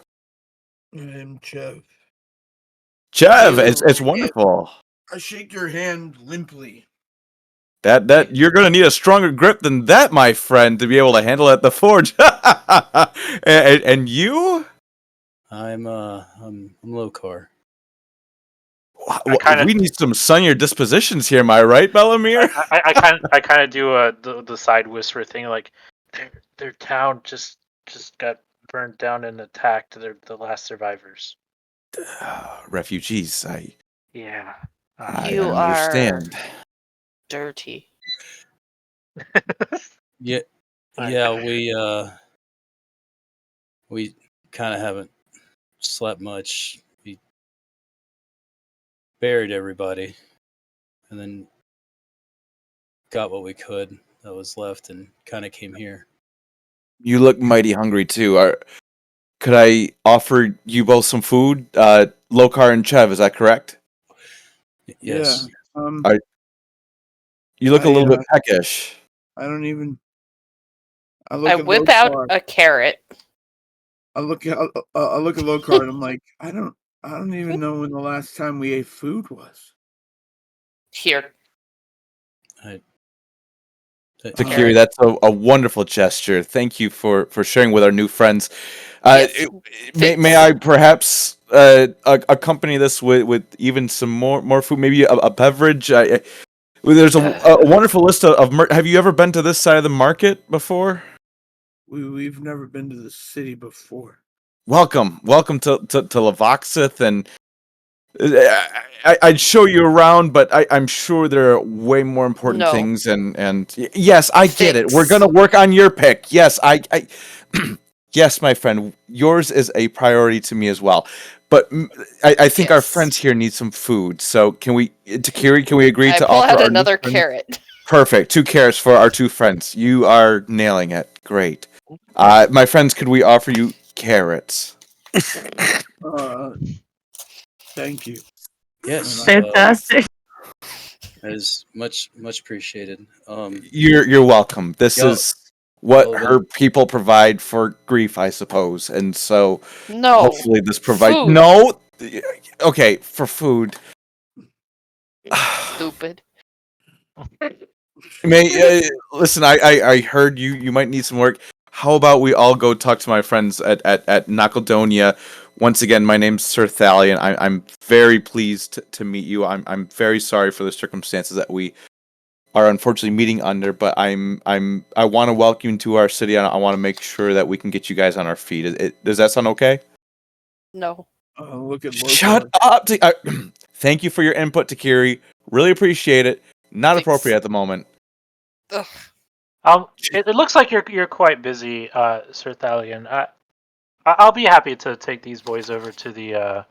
B: I'm Chev.
C: Chev, it's wonderful.
B: I shake your hand limply.
C: That you're gonna need a stronger grip than that, my friend, to be able to handle it at the forge. and you?
J: I'm Lokar.
C: We need some sunnier dispositions here, am I right, Bellamir?
H: I kind of do the side whisper thing, like their town just got burned down and attacked. They're the last survivors.
C: Refugees.
H: Yeah.
G: You
C: understand.
G: Are dirty.
J: Yeah, we kind of haven't slept much. We buried everybody, and then got what we could that was left, and kind of came here.
C: You look mighty hungry too. Could I offer you both some food? Lokar and Chev, is that correct?
J: Yes.
B: Yeah.
C: You look a little bit peckish.
B: I
G: whip out a carrot.
B: I look at Lokar and I'm like, I don't even know when the last time we ate food was.
G: Here.
C: Takiri, that's a wonderful gesture. Thank you for sharing with our new friends. May I perhaps accompany this with even some more food, maybe a beverage? There's a wonderful list of have you ever been to this side of the market before?
B: We've never been to the city before.
C: Welcome to Lovoxith, and I'd show you around, but I'm sure there are way more important
G: No.
C: things. And yes, I get it. We're
G: Fix.
C: gonna work on your pick. Yes, I yes, my friend, yours is a priority to me as well. But I think our
G: Yes.
C: friends here need some food. So can we, Takiri, can we agree
G: I
C: to
G: pull
C: offer
G: out
C: our new
G: another
C: friend-
G: carrot.
C: Perfect. 2 carrots for our 2 friends. You are nailing it. Great. My friends, could we offer you carrots?
B: Thank you.
J: Yes.
F: Fantastic.
J: That is much appreciated.
C: You're welcome. This
J: Y'all-
C: is what
J: y'all
C: her people provide for grief, I suppose. And so
G: No.
C: hopefully this provides
G: Food.
C: no. Okay, for food.
G: Stupid.
C: Listen, I heard you might need some work. How about we all go talk to my friends at Nakaldonia? Once again, my name's Sir Thalion. I'm very pleased to meet you. I'm very sorry for the circumstances that we are unfortunately meeting under, but I want to welcome you to our city. I want to make sure that we can get you guys on our feet. Does that sound okay?
G: No.
B: Look at
C: Shut up! Thank you for your input, Takiri. Really appreciate it. Not
G: Thanks.
C: appropriate at the moment.
G: Ugh.
H: It looks like you're quite busy, Sir Thalion. I'll be happy to take these boys over to the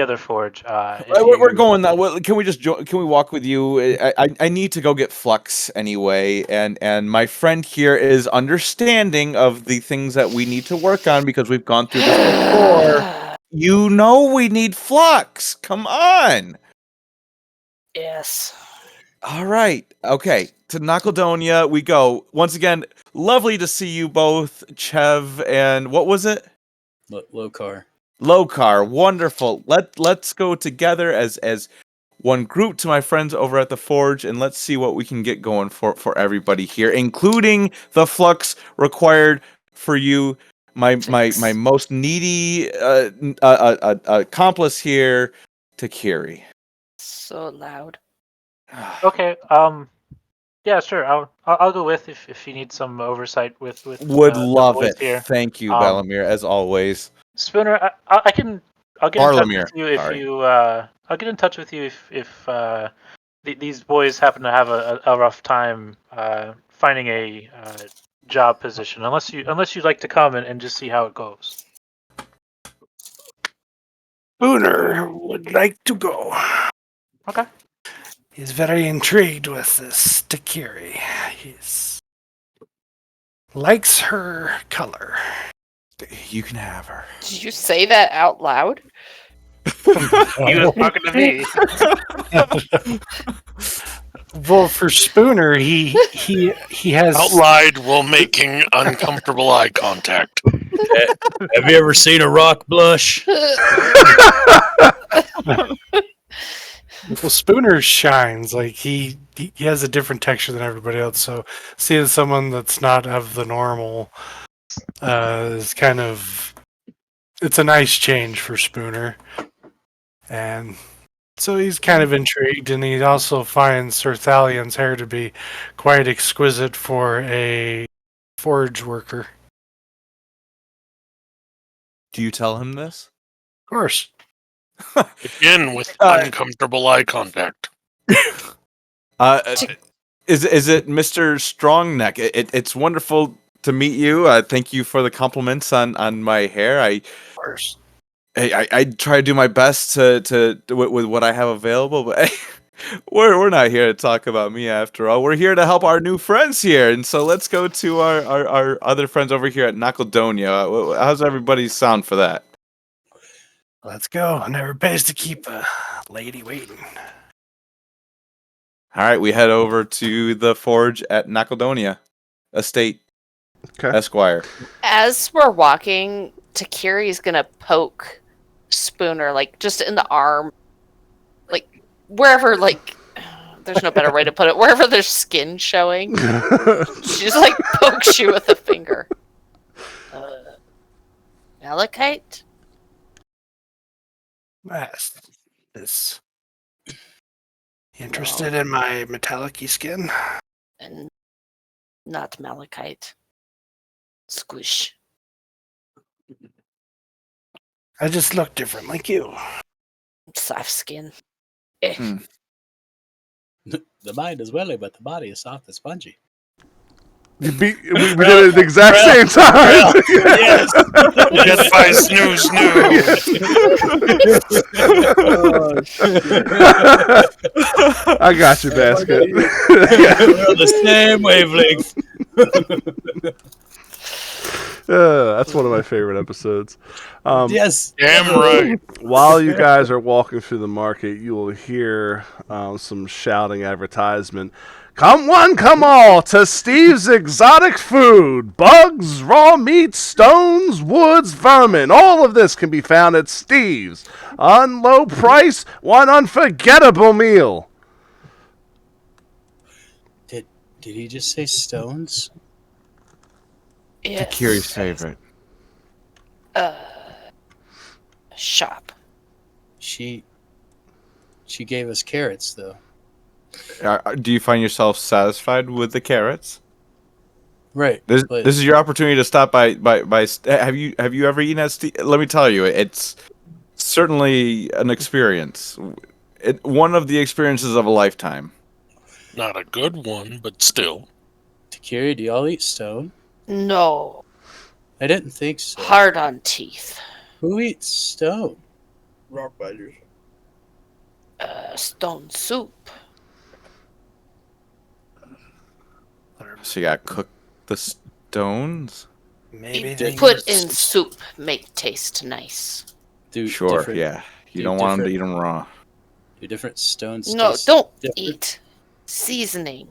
H: other forge.
C: We're going now. Can we just can we walk with you? I need to go get Flux anyway, and my friend here is understanding of the things that we need to work on because we've gone through this before. You know we need Flux. Come on.
G: Yes.
C: All right. Okay. To Nakaldonia we go. Once again, lovely to see you both, Chev, and what was it?
J: Lokar.
C: Lokar, wonderful. Let's go together as one group to my friends over at the Forge, and let's see what we can get going for everybody here, including the flux required for you, my most needy accomplice here, Takiri.
G: So loud.
H: Okay. Yeah, sure. I'll go with if you need some oversight with
C: Would
H: the
C: love
H: boys
C: it.
H: here.
C: Thank you, Balamir, as always.
H: Spooner, I'll get in touch
C: Barlamir,
H: with you if
C: sorry.
H: you. I'll get in touch with you if these boys happen to have a rough time finding a job position. Unless you'd like to come and just see how it goes.
I: Spooner would like to go.
H: Okay.
I: He's very intrigued with this Takiri. He's likes her color.
C: You can have her.
G: Did you say that out loud?
H: He was talking to me.
I: Well, for Spooner, he has
D: Out loud while making uncomfortable eye contact.
J: Have you ever seen a rock blush?
I: Well, Spooner shines like he has a different texture than everybody else. So seeing someone that's not of the normal is kind of it's a nice change for Spooner, and so he's kind of intrigued, and he also finds Sir Thalion's hair to be quite exquisite for a forge worker.
C: Do you tell him this?
I: Of course.
D: Again with uncomfortable eye contact.
C: Is it Mr. Strongneck? It's wonderful to meet you. Thank you for the compliments on my hair.
I: Of course.
C: I try to do my best to with what I have available, but we're not here to talk about me after all. We're here to help our new friends here, and so let's go to our other friends over here at Nakaldonia. How's everybody's sound for that?
I: Let's go. Never pays to keep a lady waiting.
C: All right, we head over to the forge at Nakaldonia Estate.
A: Okay.
C: Esquire.
G: As we're walking, Takiri's gonna poke Spooner, like just in the arm, like wherever, like there's no better way to put it. Wherever there's skin showing, she just like pokes you with a finger. Malachite?
I: Yes. Is interested in my metallic-y skin?
G: And not malachite. Squish.
I: I just look different like you.
G: Soft skin.
C: Hmm.
J: The mind is willing, but the body is soft and spongy.
A: We did it at the exact same time.
J: Yes.
D: Get by snooze
B: Oh, shit.
A: I got you, Basket.
J: We're on the same wavelength.
A: That's one of my favorite episodes.
J: Yes.
D: Damn right.
A: While you guys are walking through the market, you will hear some shouting advertisement. Come one, come all to Steve's Exotic Food. Bugs, raw meat, stones, woods, vermin. All of this can be found at Steve's. On low price, one unforgettable meal.
J: Did he just say stones?
G: Yes.
C: Takiri's favorite.
G: Shop.
J: She gave us carrots though.
C: Do you find yourself satisfied with the carrots?
J: Right.
C: This
J: but
C: is your opportunity to stop by. Have you ever eaten at Steve? Let me tell you, it's certainly an experience. One of the experiences of a lifetime.
D: Not a good one, but still.
J: Takiri, do y'all eat stone?
G: No.
J: I didn't think so.
G: Hard on teeth.
J: Who eats stone?
B: Rock biters.
G: Stone soup.
C: So you got to cook the stones.
I: Maybe
G: Put in soup. Make taste nice.
C: Sure, yeah. You don't want them to eat them raw.
J: Do different stones
G: No,
J: taste
G: don't
J: different?
G: eat seasoning.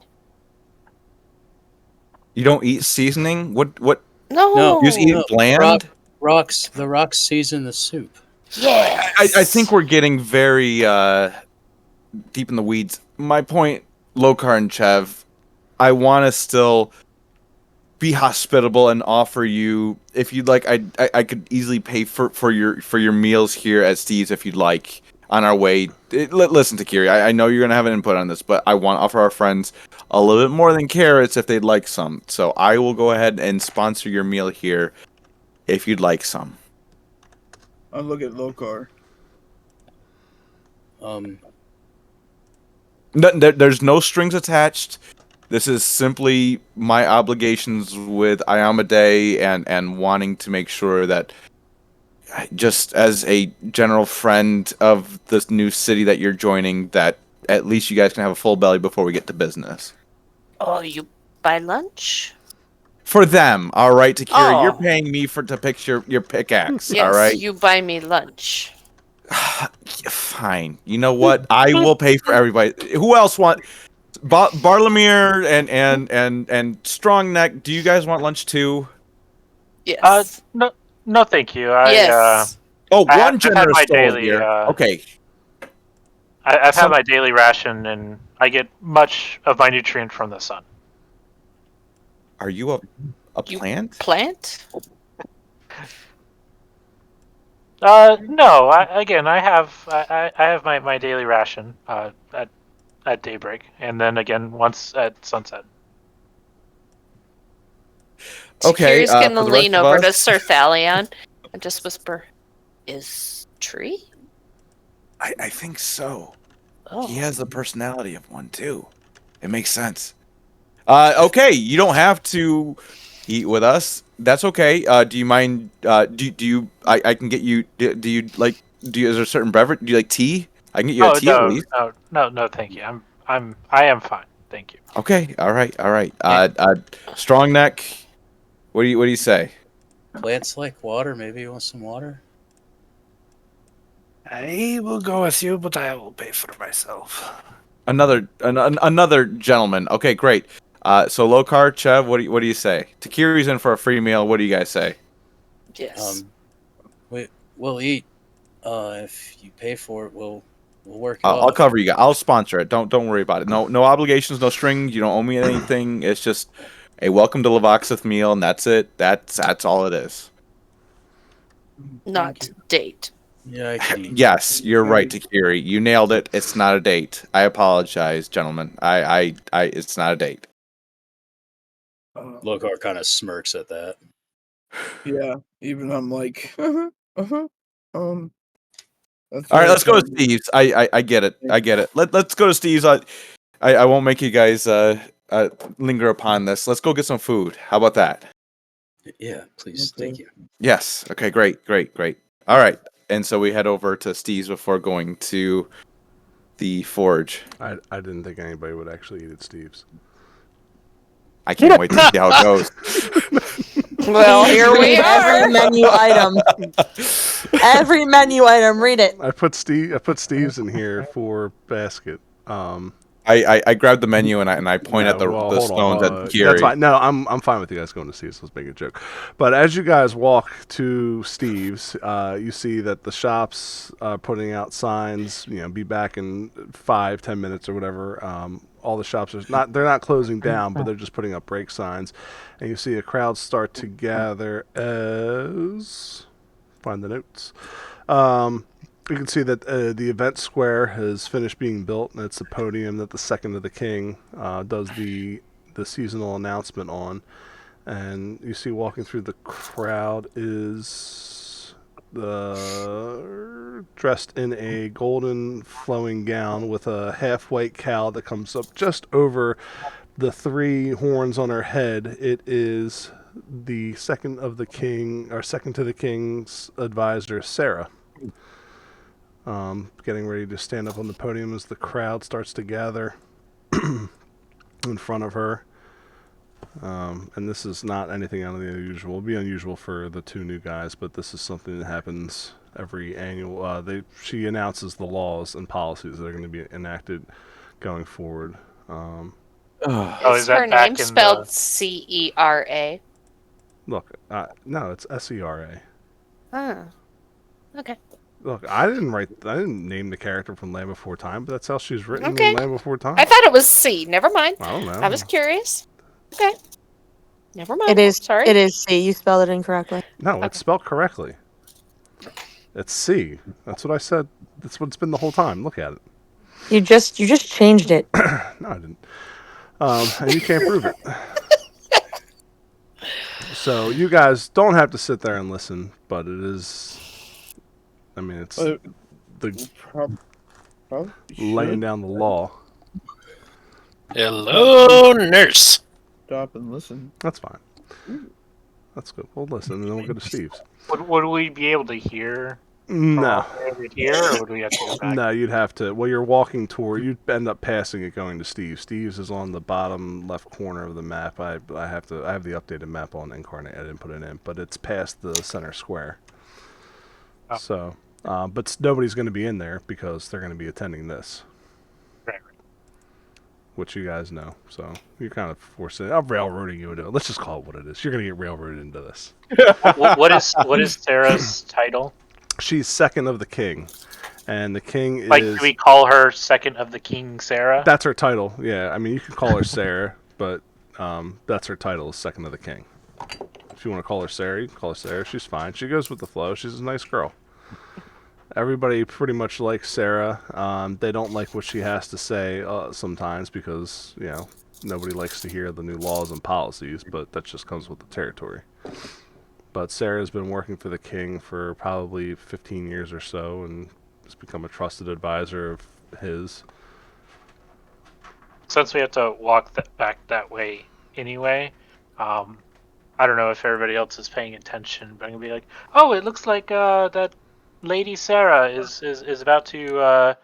C: You don't eat seasoning? What?
G: No.
C: You just eat it bland?
J: The rocks season the soup.
G: Yes.
C: I think we're getting very deep in the weeds. My point, Lokar and Chev, I want to still be hospitable and offer you, if you'd like, I could easily pay for your meals here at Steve's if you'd like on our way. Listen, Takiri, I know you're gonna have an input on this, but I want to offer our friends a little bit more than carrots if they'd like some. So I will go ahead and sponsor your meal here if you'd like some.
B: I look at Lokar.
C: There's no strings attached. This is simply my obligations with Ayamade and wanting to make sure that, just as a general friend of this new city that you're joining, that at least you guys can have a full belly before we get to business.
G: Oh, you buy lunch?
C: For them, all right, Takira,
G: Oh.
C: you're paying me to pick your pickaxe,
G: Yes,
C: all right?
G: you buy me lunch.
C: Fine. You know what? I will pay for everybody. Who else want? Barlamir and Strongneck, do you guys want lunch too?
G: Yes.
H: No, thank you.
G: Yes.
C: Oh,
H: I've
C: one
H: had
C: generous
H: my
C: soul
H: daily,
C: here. Okay.
H: I've had my daily ration, and I get much of my nutrient from the sun.
C: Are you a plant?
G: Plant?
H: No. I have my daily ration at daybreak, and then again once at sunset.
C: Okay.
G: Takiri's gonna
C: for the rest
G: lean
C: of
G: over to
C: us,
G: Sir Thalion and just whisper, "Is tree?"
C: I think so.
G: Oh.
C: He has the personality of one too. It makes sense. Okay, you don't have to eat with us. That's okay. Do you mind? Do you? I can get you. Do you like? Is there a certain beverage? Do you like tea? I can get you a tea at least.
H: No, thank you. I am fine. Thank you.
C: Okay. All right. Strong neck. What do you say?
J: Plants like water. Maybe you want some water?
I: I will go with you, but I will pay for myself.
C: Another gentleman. Okay, great. So Lokar, Chev, what do you say? Takiri's in for a free meal. What do you guys say?
G: Yes.
J: We'll eat. If you pay for it, we'll work it
C: I'll
J: off.
C: cover you guys. I'll sponsor it. Don't worry about it. No obligations, no strings. You don't owe me anything. It's just a welcome to Lovoxith meal, and that's it. That's all it is.
G: Not date.
J: Yeah, I can eat.
C: Yes, you're right, Takiri. You nailed it. It's not a date. I apologize, gentlemen. It's not a date.
J: Lokar kind of smirks at that.
B: Yeah, even I'm like, That's
C: All right,
B: very
C: let's go to
B: kind.
C: Steve's. I get it. I get it. Let's go to Steve's. I won't make you guys linger upon this. Let's go get some food. How about that?
J: Yeah, please.
B: Okay.
J: Thank you.
C: Yes. Okay. Great. All right. And so we head over to Steve's before going to the forge.
A: I didn't think anybody would actually eat at Steve's.
C: I can't wait to see how it goes.
G: Well, here we
F: Every
G: are.
F: menu item. Every menu item. Read it.
A: I put Steve's in here for basket.
C: I grabbed the menu and I point
A: No,
C: at the
A: well, hold
C: stones
A: on.
C: at
A: That's
C: Gary.
A: fine. No, I'm fine with you guys going to Steve's. Let's make a joke. But as you guys walk to Steve's, you see that the shops putting out signs. Be back in 5-10 minutes or whatever. All the shops they're not closing down, but they're just putting up break signs. And you see a crowd start to gather as find the notes. You can see that the event square has finished being built, and it's the podium that the Second of the King does the seasonal announcement on. And you see walking through the crowd is dressed in a golden flowing gown with a half-white cowl that comes up just over the 3 horns on her head. It is the second to the king's advisor, Sarah. Getting ready to stand up on the podium as the crowd starts to gather in front of her. And this is not anything out of the unusual. It'll be unusual for the 2 new guys, but this is something that happens every annual. She announces the laws and policies that are going to be enacted going forward.
G: Is her name spelled Cera?
A: Look, no, it's Sera.
G: Oh, okay.
A: Look, I didn't name the character from Land Before Time, but that's how she's written
G: Okay.
A: in Land Before Time.
G: I thought it was C. Never mind.
A: I don't know.
G: I was curious. Okay. Never mind.
F: It is.
G: Sorry.
F: It is C. You spelled it incorrectly.
A: No, it's spelled correctly. It's C. That's what I said. That's what it's been the whole time. Look at it.
F: You just changed it.
A: No, I didn't. And you can't prove it. So you guys don't have to sit there and listen, but it is. I mean, it's laying down the law.
D: Hello, nurse.
B: Stop and listen.
A: That's fine. That's good. We'll listen, and then we'll go to Steve's.
H: Would we be able to hear?
A: No.
H: Over here, or would we have to go back?
A: No, you'd have to. Well, you're walking toward. You'd end up passing it going to Steve's. Steve's is on the bottom left corner of the map. I have the updated map on Incarnate. I didn't put it in, but it's past the center square.
H: Oh.
A: So, but nobody's going to be in there because they're going to be attending this.
H: Right.
A: Which you guys know. So you're kind of forcing. I'm railroading you into it. Let's just call it what it is. You're going to get railroaded into this.
H: What is Sarah's title?
A: She's second of the king, and the king
H: Like,
A: is.
H: do we call her second of the king, Sarah?
A: That's her title. Yeah, I mean you can call her Sarah, but that's her title is second of the king. If you want to call her Sarah, you can call her Sarah. She's fine. She goes with the flow. She's a nice girl. Everybody pretty much likes Sarah. They don't like what she has to say sometimes because nobody likes to hear the new laws and policies, but that just comes with the territory. But Sarah's been working for the king for probably 15 years or so and has become a trusted advisor of his.
H: Since we have to walk back that way anyway, I don't know if everybody else is paying attention, but I'm going to be like, oh, it looks like that Lady Sarah is about to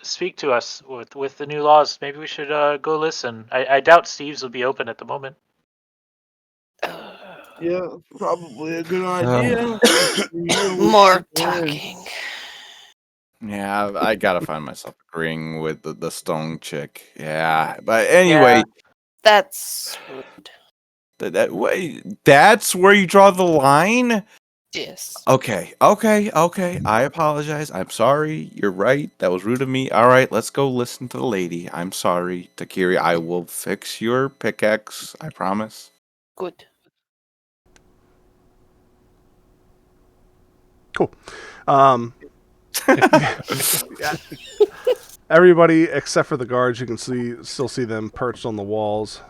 H: speak to us with the new laws. Maybe we should go listen. I doubt Steve's will be open at the moment.
B: Yeah, probably a good idea.
G: More talking.
C: Yeah, I gotta find myself agreeing with the stone chick. Yeah, but anyway,
G: That's rude.
C: That's where you draw the line.
G: Yes.
C: Okay. I apologize. I'm sorry. You're right. That was rude of me. All right, let's go listen to the lady. I'm sorry, Takiri. I will fix your pickaxe. I promise.
G: Good.
A: Cool. Everybody except for the guards, you can still see them perched on the walls,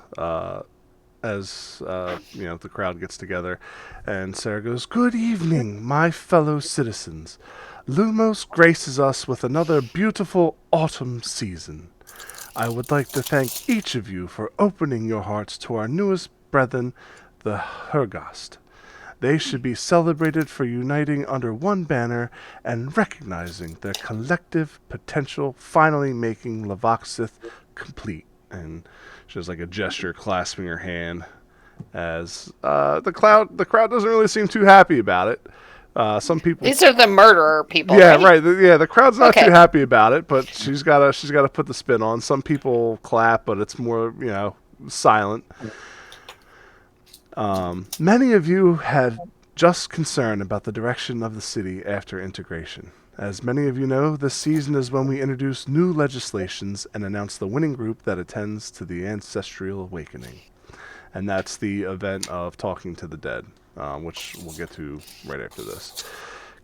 A: as the crowd gets together, and Sarah goes, "Good evening, my fellow citizens. Lumos graces us with another beautiful autumn season. I would like to thank each of you for opening your hearts to our newest brethren, the Hergast. They should be celebrated for uniting under one banner and recognizing their collective potential, finally making Lovoxith complete." And she has like a gesture clasping her hand as the crowd doesn't really seem too happy about it. Some people.
G: These are the murderer people.
A: Yeah,
G: right.
A: The crowd's not
G: Okay.
A: too happy about it, but she's gotta put the spin on. Some people clap, but it's more silent. Many of you had just concern about the direction of the city after integration. As many of you know, this season is when we introduce new legislations and announce the winning group that attends to the Ancestral Awakening. And that's the event of Talking to the Dead, which we'll get to right after this.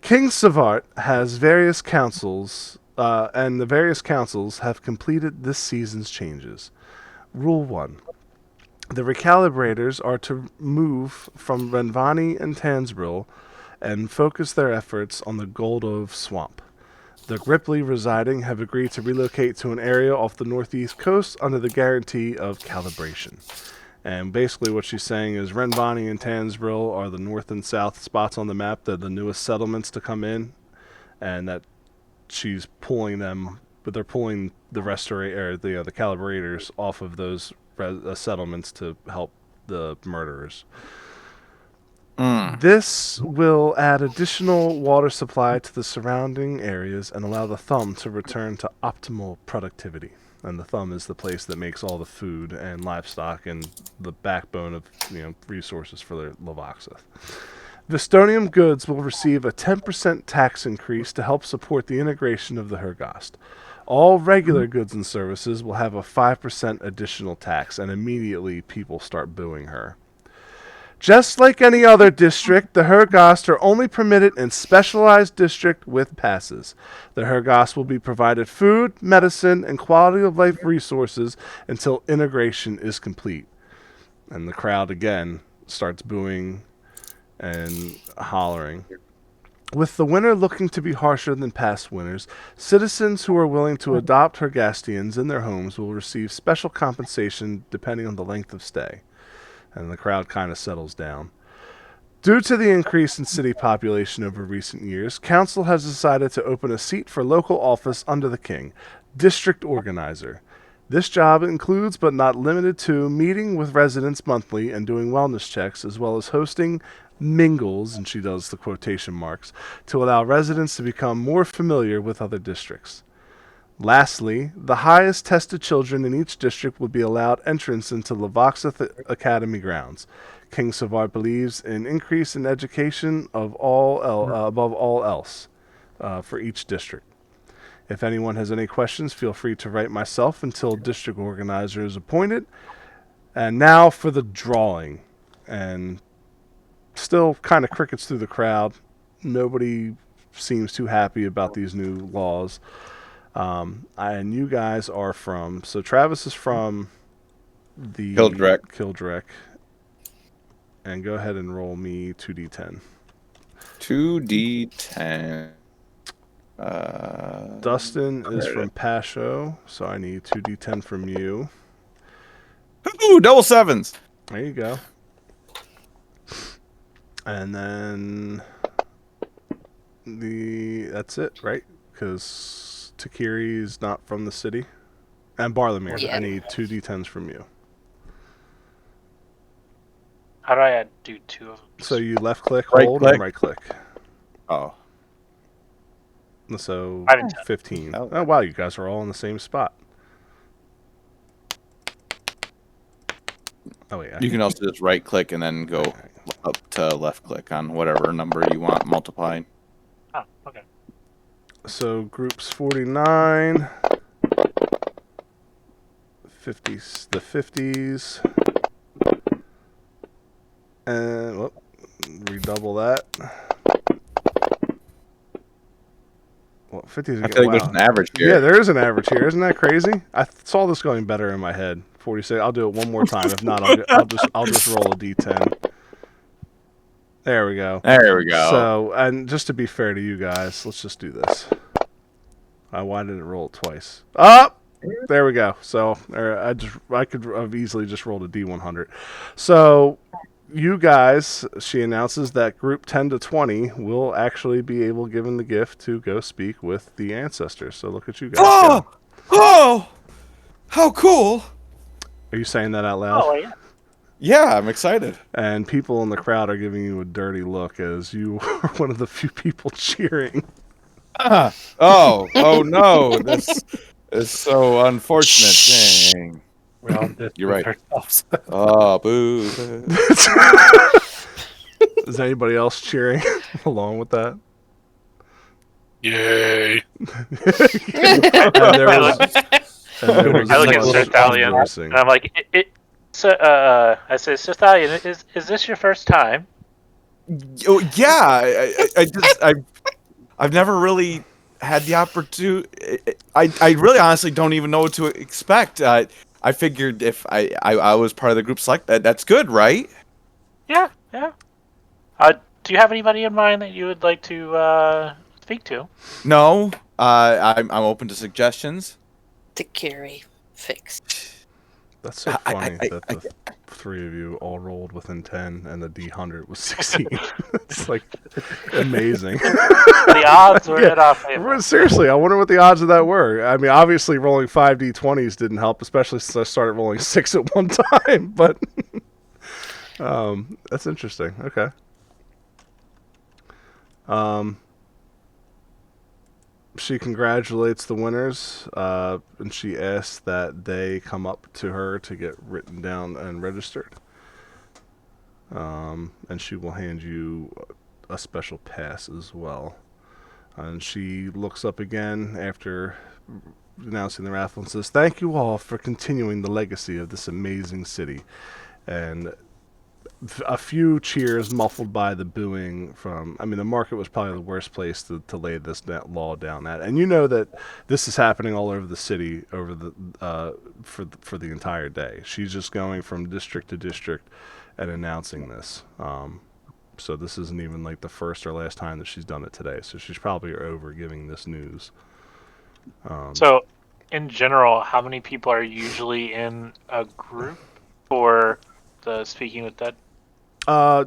A: King Savart has various councils, and the various councils have completed this season's changes. Rule 1. The recalibrators are to move from Renvani and Tansbril and focus their efforts on the Goldove Swamp. The Gripply residing have agreed to relocate to an area off the northeast coast under the guarantee of calibration. And basically what she's saying is Renvani and Tansbril are the north and south spots on the map. They're the newest settlements to come in, and that she's pulling them, but they're pulling the the calibrators off of those settlements to help the murderers. This will add additional water supply to the surrounding areas and allow the thumb to return to optimal productivity. And the thumb is the place that makes all the food and livestock and the backbone of resources for the Lovoxith. Vistonium goods will receive a 10% tax increase to help support the integration of the Hergast. All regular goods and services will have a 5% additional tax, and immediately people start booing her. Just like any other district, the Hergast are only permitted in specialized district with passes. The Hergast will be provided food, medicine, and quality of life resources until integration is complete. And the crowd again starts booing and hollering. With the winter looking to be harsher than past winters, citizens who are willing to adopt Hergastians in their homes will receive special compensation depending on the length of stay. And the crowd kind of settles down. Due to the increase in city population over recent years, Council has decided to open a seat for local office under the King, District Organizer. This job includes, but not limited to, meeting with residents monthly and doing wellness checks, as well as hosting mingles, and she does the quotation marks, to allow residents to become more familiar with other districts. Lastly, the highest tested children in each district will be allowed entrance into Lovoxith Academy grounds. King Savard believes in increase in education of above all else for each district. If anyone has any questions, feel free to write myself until district organizer is appointed. And now for the drawing. And still kind of crickets through the crowd. Nobody seems too happy about these new laws. And you guys are from... So Travis is from the... Kildrek. And go ahead and roll me 2d10.
C: 2d10.
A: Dustin is from Pasho, so I need 2d10 from you.
C: Ooh, double sevens.
A: There you go. And then that's it, right? Because Takiri is not from the city. And Barlamir,
G: Yeah.
A: I need 2d10s from you.
H: How do I do two of them?
A: So you left click,
C: Right
A: hold,
C: click.
A: and right click.
C: Oh.
A: So
H: I didn't
A: 15.
C: Oh.
A: Oh wow, you guys are all in the same spot. Oh wait,
C: You can also just right click and then go up to left click on whatever number you want multiplying.
H: Oh, okay.
A: So groups 49, 50s, the 50s, and redouble that. Well, 50s.
C: I feel like there's an average here.
A: Yeah, there is an average here. Isn't that crazy? I saw this going better in my head. 46. I'll do it one more time. If not, I'll just roll a d10. There we go.
C: There we go.
A: So, and just to be fair to you guys, let's just do this. Why did it roll it twice? Up. There we go. So I could have easily just rolled a d100. So you guys, she announces that group 10 to 20 will actually be able, given the gift, to go speak with the ancestors. So look at you guys.
C: Oh! Oh! How cool!
A: Are you saying that out loud?
H: Oh yeah.
C: Yeah, I'm excited.
A: And people in the crowd are giving you a dirty look as you are one of the few people cheering.
C: Oh no! This is so unfortunate. Dang.
I: We all did
C: You're right.
I: ourselves.
C: Oh, boo.
A: Is anybody else cheering along with that?
D: Yay!
A: And there was
H: I look at
A: much
H: Sir Thalion,
A: rejoicing.
H: and I'm like, I say, Sir Thalion, is this your first time?
C: Oh, yeah, I've never really had the opportunity. I really honestly don't even know what to expect. I figured if I was part of the group select, that's good, right?
H: Yeah. Do you have anybody in mind that you would like to speak to?
C: No, I'm open to suggestions.
G: To carry fixed.
A: That's so funny that the three of you all rolled within 10 and the D100 was 16. It's like amazing.
H: The odds were in our favor.
A: Seriously, I wonder what the odds of that were. I mean, obviously rolling 5 D20s didn't help, especially since I started rolling 6 at one time, but that's interesting. Okay. She congratulates the winners, and she asks that they come up to her to get written down and registered. And she will hand you a special pass as well. And she looks up again after announcing the raffle and says, "Thank you all for continuing the legacy of this amazing city." And a few cheers muffled by the booing from, I mean, the market was probably the worst place to lay this law down at. And you know that this is happening all over the city over the for the entire day. She's just going from district to district and announcing this. So this isn't even like the first or last time that she's done it today. So she's probably over giving this news.
H: So, in general, how many people are usually in a group for the Speaking with Dead?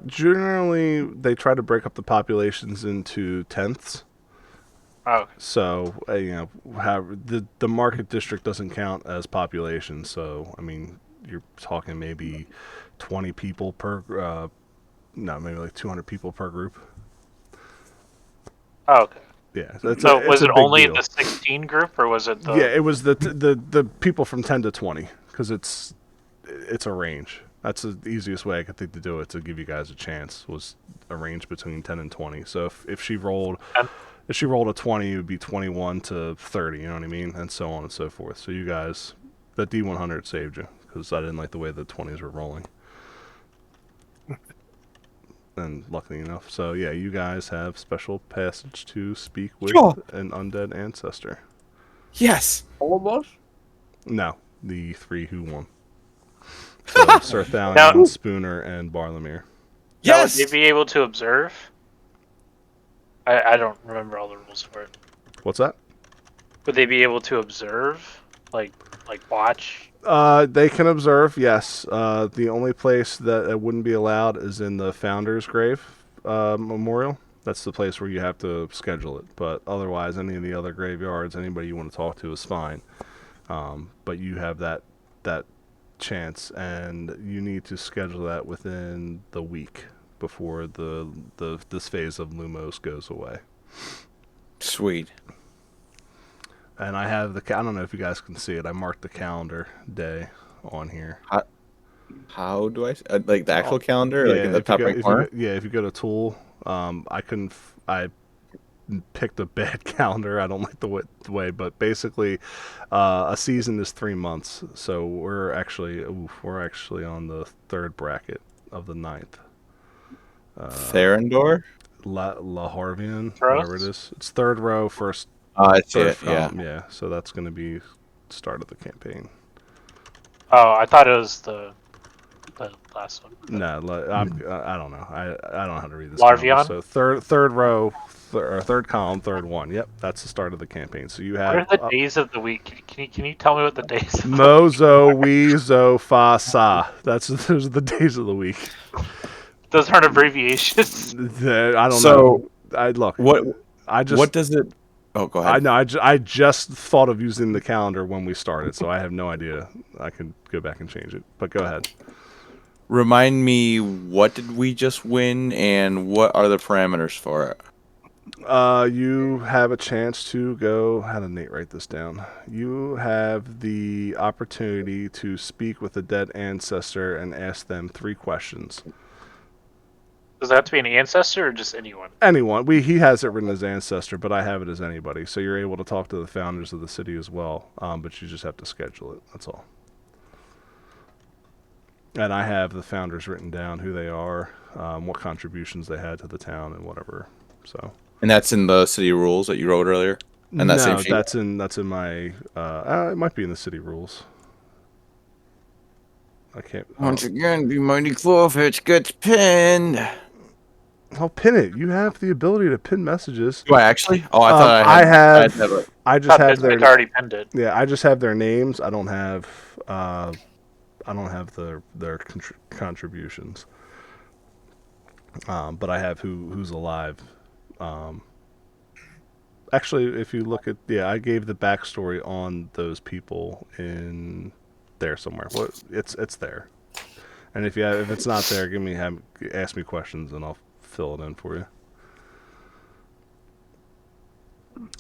A: Generally, they try to break up the populations into tenths.
H: Oh, okay.
A: So, you know, the market district doesn't count as population. So, I mean, you're talking maybe 20 people per, maybe like 200 people per group.
H: Oh, okay.
A: Yeah.
H: So was it only
A: deal.
H: the 16 group, or was it the...
A: Yeah, it was the people from 10 to 20, because it's a range. That's the easiest way I could think to do it, to give you guys a chance, was a range between 10 and 20. So if she rolled a 20, it would be 21 to 30, you know what I mean? And so on and so forth. So you guys, that D100 saved you, because I didn't like the way the 20s were rolling. And luckily enough. So yeah, you guys have special passage to speak with an undead ancestor.
C: Yes!
B: All of us?
A: No, the 3 who won. So Sir Thalion, Spooner, and Barlamir.
C: Yes!
H: Now, would they be able to observe? I don't remember all the rules for it.
A: What's that?
H: Would they be able to observe? Like watch?
A: They can observe, yes. The only place that it wouldn't be allowed is in the Founder's Grave Memorial. That's the place where you have to schedule it. But otherwise, any of the other graveyards, anybody you want to talk to is fine. But you have that chance, and you need to schedule that within the week before this phase of Lumos goes away.
C: Sweet.
A: And I have I don't know if you guys can see it. I marked the calendar day on here.
C: How do I like the actual calendar? Like in the top right corner?
A: If you go to tool, I picked a bad calendar. I don't like the way, but basically, a season is 3 months. So we're actually on the third bracket of the 9th.
C: Therendor?
A: La Harvian, whatever it is. It's third row, first.
C: I see
A: third
C: it.
A: from, yeah. So that's going to be start of the campaign.
H: Oh, I thought it was the last one.
A: No, I don't know. I don't know how to read this
H: Larvion?
A: calendar. So third row, or third column, third one. Yep, that's the start of the campaign. So you
H: What
A: have
H: are the days of the week? Can you tell me what the days of the week
A: Mozo,
H: are?
A: Weezo, Fa, Sa. Those are the days of the week.
H: Those aren't abbreviations.
A: I don't
C: So,
A: know. I look.
C: what
A: I just
C: what does it? Oh, go ahead.
A: I know. I just thought of using the calendar when we started, so I have no idea. I can go back and change it. But go ahead.
C: Remind me, what did we just win, and what are the parameters for it?
A: You have a chance to go. How did Nate write this down? You have the opportunity to speak with a dead ancestor and ask them 3 questions.
H: Does that have to be an ancestor or just anyone?
A: Anyone. He has it written as ancestor, but I have it as anybody. So you're able to talk to the founders of the city as well. But you just have to schedule it. That's all. And I have the founders written down, who they are, what contributions they had to the town, and whatever. So.
C: And that's in the city rules that you wrote earlier. And that same
A: No,
C: sheet?
A: that's in my. It might be in the city rules. I can't.
C: Once again, the mighty Clawfish gets pinned.
A: I'll pin it. You have the ability to pin messages.
C: Do I actually? Oh, I thought I had.
A: I just have
H: their.
A: their.
H: Already pinned it.
A: Yeah, I just have their names. I don't have. Their contributions. But I have who's alive. Actually, if you look at I gave the backstory on those people in there somewhere. It's there. And if it's not there, ask me questions and I'll fill it in for you.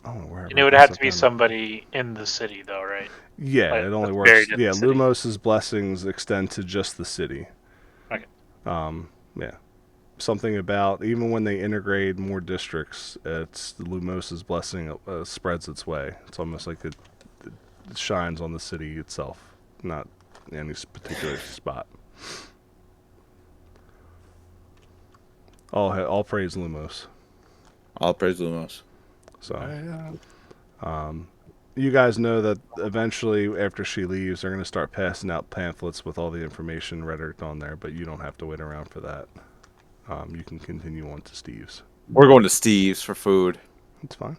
H: And it would have to be somebody in the city, though, right?
A: Yeah,
H: like,
A: it only works. Yeah, Lumos's blessings extend to just the city.
H: Okay.
A: Yeah. Something about even when they integrate more districts, it's Lumos's blessing spreads its way. It's almost like it shines on the city itself, not any particular spot. All praise Lumos.
C: All praise Lumos.
A: So, you guys know that eventually, after she leaves, they're going to start passing out pamphlets with all the information rhetoric on there, but you don't have to wait around for that. You can continue on to Steve's.
C: We're going to Steve's for food.
A: It's fine.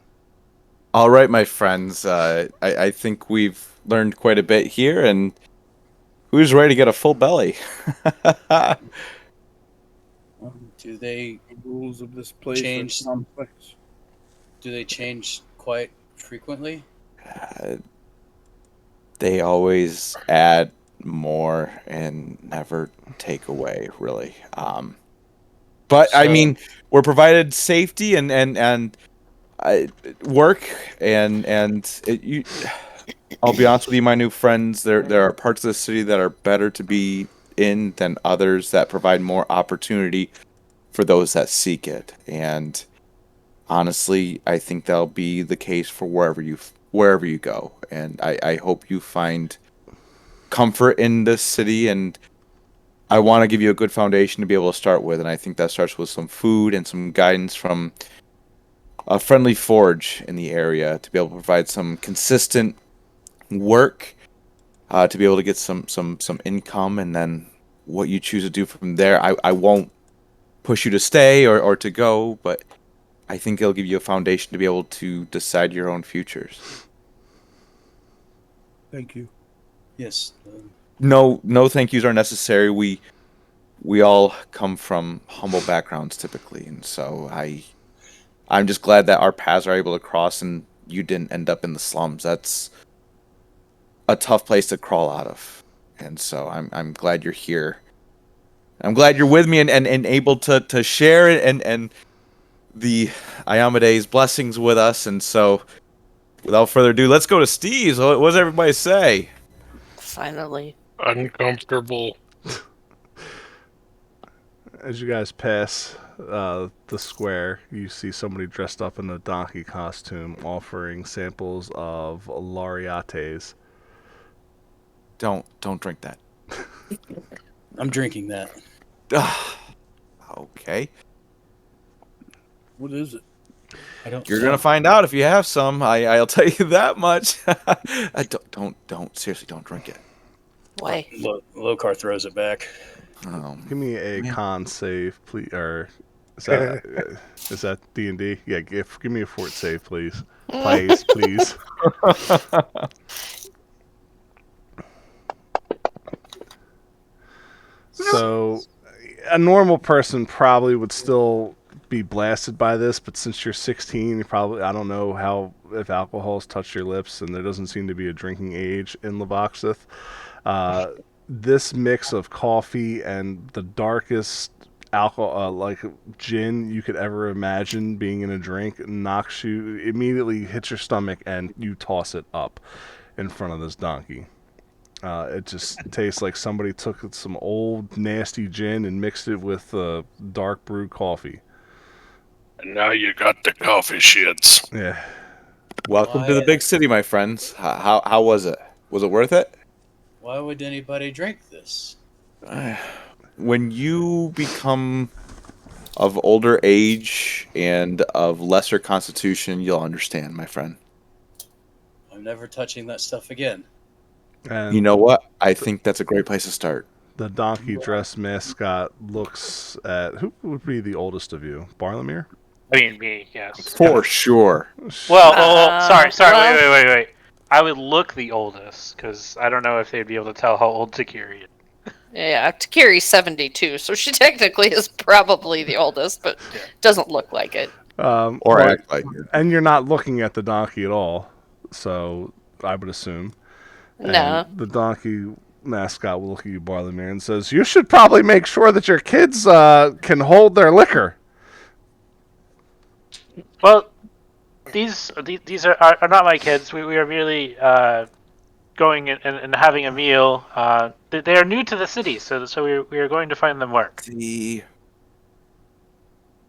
C: All right, my friends. I think we've learned quite a bit here, and who's ready to get a full belly?
J: Do they
B: rules of this place
J: change?
B: are complex.
J: Do they change quite frequently?
C: They always add more and never take away, really. But I mean, we're provided safety and work and I'll be honest with you, my new friends. There are parts of the city that are better to be in than others that provide more opportunity for those that seek it. And honestly, I think that'll be the case for wherever you go. And I hope you find comfort in this city, and I want to give you a good foundation to be able to start with. And I think that starts with some food and some guidance from a friendly forge in the area to be able to provide some consistent work, to be able to get some income, and then what you choose to do from there. I won't push you to stay or to go, but I think it'll give you a foundation to be able to decide your own futures.
B: Thank you.
J: Yes.
C: No thank yous are necessary. We all come from humble backgrounds typically, and so I'm just glad that our paths are able to cross and you didn't end up in the slums. That's a tough place to crawl out of. And so I'm glad you're here. I'm glad you're with me and able to share it and the Iomede's blessings with us. And so without further ado, let's go to Steve's. What does everybody say?
G: Finally.
D: Uncomfortable.
A: As you guys pass the square, you see somebody dressed up in a donkey costume offering samples of Lariates.
C: Don't drink that.
J: I'm drinking that.
C: Okay.
B: What is it?
J: I don't.
C: You're gonna find out if you have some. I'll tell you that much. Don't seriously, don't drink it.
G: Why?
J: Lokar throws it back.
A: Give me a
C: man.
A: con save, please. Or is that D&D? Yeah, give me a fort save, please. Please. So, a normal person probably would still be blasted by this, but since you're 16, you probably, I don't know how, if alcohol's touched your lips, and there doesn't seem to be a drinking age in Lovoxith. This mix of coffee and the darkest alcohol, like gin you could ever imagine being in a drink, knocks you, immediately hits your stomach, and you toss it up in front of this donkey. It just tastes like somebody took some old nasty gin and mixed it with dark brewed coffee.
D: And now you got the coffee shits.
A: Yeah.
C: Welcome to the big city, my friends. How was it? Was it worth it?
J: Why would anybody drink this?
C: When you become of older age and of lesser constitution, you'll understand, my friend.
J: I'm never touching that stuff again.
A: And
C: You know what? I think that's a great place to start.
A: the donkey dress mascot looks at who would be the oldest of you? Barlamir?
H: I mean, me, yes.
C: For sure.
H: Well, sorry,
G: well-
H: wait. I would look the oldest, because I don't know if they'd be able to tell how old Takiri is.
G: Yeah, Takiri's 72, so she technically is probably the oldest, but doesn't look like it.
C: Or
A: well,
C: act like it.
A: and you're not looking at the donkey at all, so I would assume.
G: No.
A: And the donkey mascot will look at you, Barlamir, and says, "You should probably make sure that your kids can hold their liquor."
H: Well, these are not my kids. We are merely going and having a meal. They are new to the city, so we are going to find them work.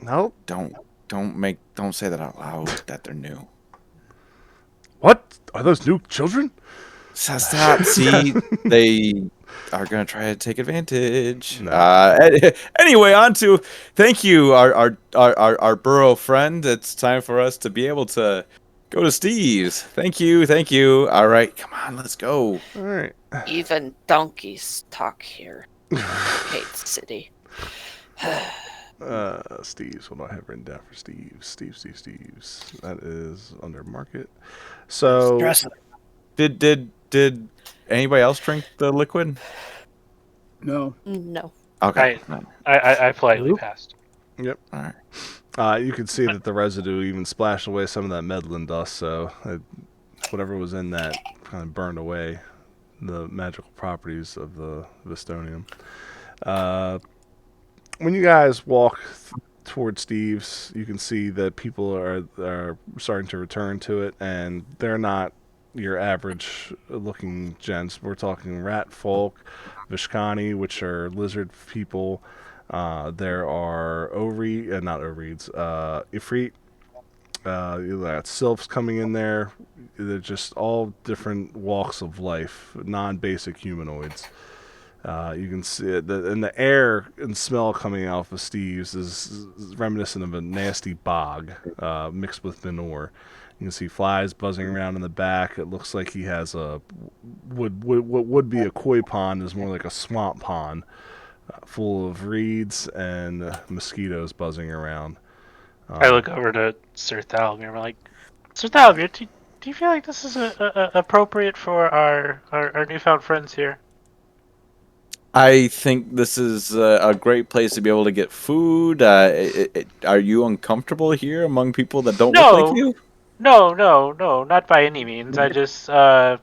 A: No.
C: Don't say that out loud. That they're new.
A: What? Are those new children?
C: Stop. See, they are gonna try to take advantage.
A: No.
C: Anyway, on to thank you, our burrow friend. It's time for us to be able to go to Steve's. Thank you. All right, come on, let's go.
A: All right.
G: Even donkeys talk here. Hate the city.
A: Steve's. What do I have written down for Steve's? Steve's. That is under market. So
C: Did anybody else drink the liquid?
B: No.
G: No.
C: Okay.
H: I politely passed.
A: Yep.
C: All right.
A: You could see that the residue even splashed away some of that meddling dust, so whatever was in that kind of burned away the magical properties of the Vistonium. When you guys walk towards Steve's, you can see that people are starting to return to it, and they're not your average looking gents. We're talking rat folk, Vishkani, which are lizard people. There are Ifrit. You got sylphs coming in there. They're just all different walks of life, non-basic humanoids. You can see it, and the air and smell coming out of Steve's is reminiscent of a nasty bog mixed with manure. You can see flies buzzing around in the back. It looks like he has what would be a koi pond is more like a swamp pond, full of reeds and mosquitoes buzzing around.
H: I look over to Sir Thalmir. I'm like, Sir Thalmir, do you feel like this is appropriate for our newfound friends here?
C: I think this is a great place to be able to get food. Are you uncomfortable here among people that don't look like you?
H: No, not by any means. I just, it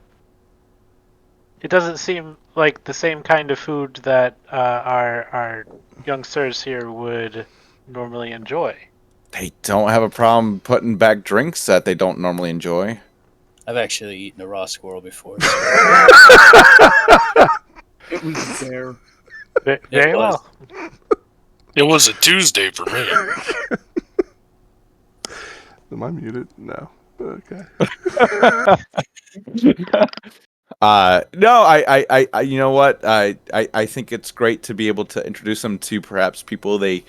H: doesn't seem like the same kind of food that our young sirs here would normally enjoy.
C: They don't have a problem putting back drinks that they don't normally enjoy.
J: I've actually eaten a raw squirrel before.
B: It was there.
H: Very well.
D: It was a Tuesday for me.
A: Am I muted? No. Okay.
C: No, I you know what? I think it's great to be able to introduce them to perhaps people they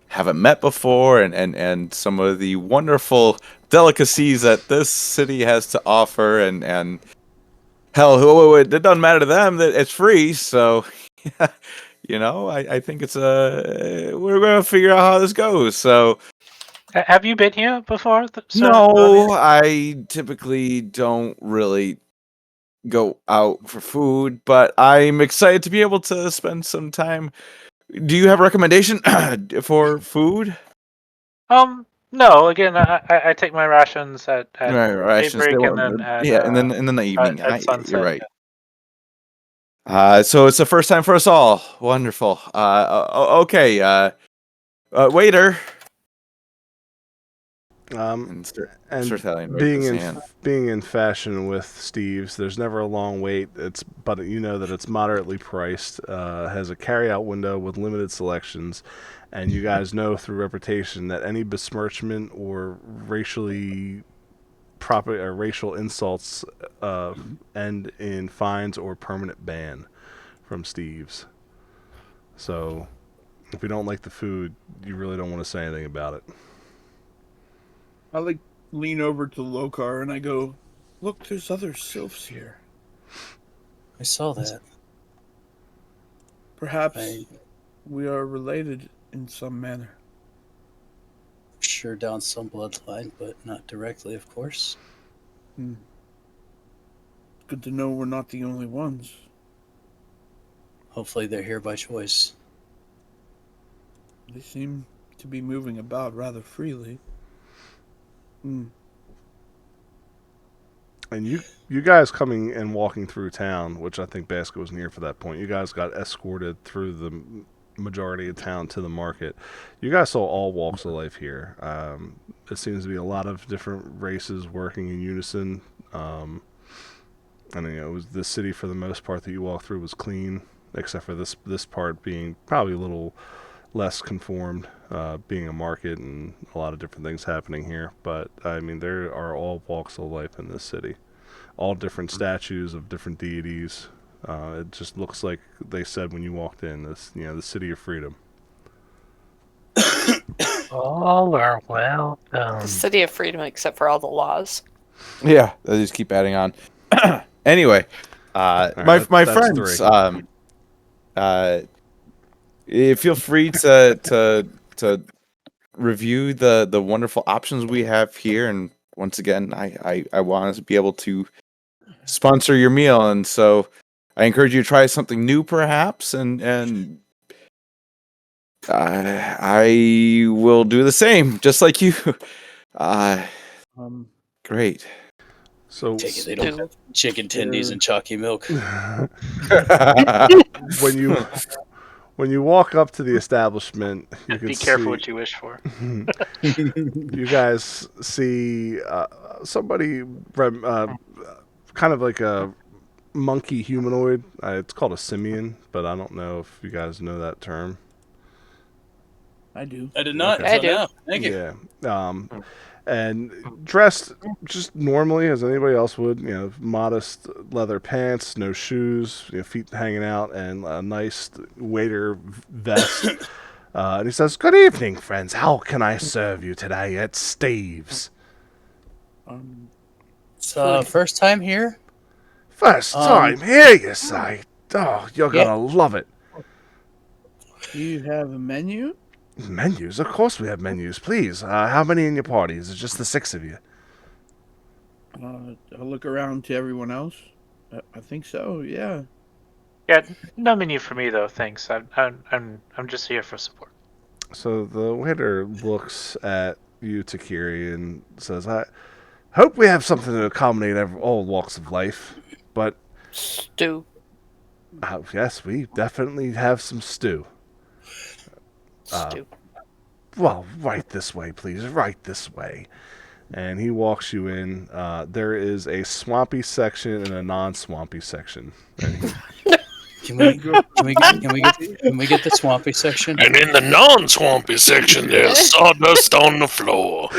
C: haven't met before, and some of the wonderful delicacies that this city has to offer, and hell, it doesn't matter to them that it's free. So, I think it's we're gonna figure out how this goes. So,
H: Have you been here before, sir?
C: no, I typically don't really go out for food, but I'm excited to be able to spend some time. Do you have a recommendation for food?
H: No. Again, I take my rations at
C: Right,
H: daybreak and then at
C: and then the evening.
H: at
C: You're
H: sunset.
C: right. So it's the first time for us all. Wonderful. Okay. Waiter. And start telling him
A: being
C: his
A: in
C: hand.
A: being in fashion with Steve's, there's never a long wait. But you know that it's moderately priced. Has a carryout window with limited selections, and you guys know through reputation that any besmirchment or racial insults end in fines or permanent ban from Steve's. So if you don't like the food, you really don't want to say anything about it.
B: I lean over to Lokar and I go, "Look, there's other sylphs here.
J: I saw that.
B: Perhaps we are related in some manner."
J: Sure, down some bloodline, but not directly, of course.
B: Good to know we're not the only ones.
J: Hopefully they're here by choice.
B: They seem to be moving about rather freely.
A: And you guys coming and walking through town, which I think Basco was near for that point. You guys got escorted through the majority of town to the market. You guys saw all walks of life here. It seems to be a lot of different races working in unison. It was the city for the most part that you walked through was clean, except for this part being probably a little less conformed, being a market and a lot of different things happening here. But I mean, there are all walks of life in this city, all different statues of different deities. It just looks like they said when you walked in, the city of freedom.
I: All are welcome.
G: The city of freedom, except for all the laws.
C: Yeah, they just keep adding on. Anyway,
A: right,
C: my
A: that's
C: friends,
A: 3.
C: feel free to review the wonderful options we have here. And once again, I want to be able to sponsor your meal, and so I encourage you to try something new, perhaps, and I will do the same, just like you. Great.
A: So
J: Take it they don't have chicken tendies and chalky milk.
A: when you walk up to the establishment, you can
H: Be careful
A: see,
H: what you wish for.
A: you guys see somebody kind of like a monkey humanoid. It's called a simian, but I don't know if you guys know that term.
B: I do.
J: I did not.
A: Okay.
G: I do.
J: Now. Thank you.
A: Yeah. And dressed just normally as anybody else would, modest leather pants, no shoes, feet hanging out, and a nice waiter vest. And he says, "Good evening, friends. How can I serve you today at Steve's?"
J: It's first time here.
A: First time here, you say? Oh, you're gonna love it.
B: Do you have a menu?
A: Menus? Of course we have menus. Please, how many in your party? Is it just the 6 of you?
B: I'll look around to everyone else. I think so. Yeah.
H: Yeah, no menu for me though. Thanks. I'm just here for support.
A: So the waiter looks at you, Takiri, and says, "I hope we have something to accommodate all walks of life, but
G: Stew.
A: yes, we definitely have some stew.
G: Stew.
A: Well, right this way, please. Right this way." And he walks you in. There is a swampy section and a non-swampy section.
J: Can we get the swampy section?
D: And in the non-swampy section, there's sawdust on the floor.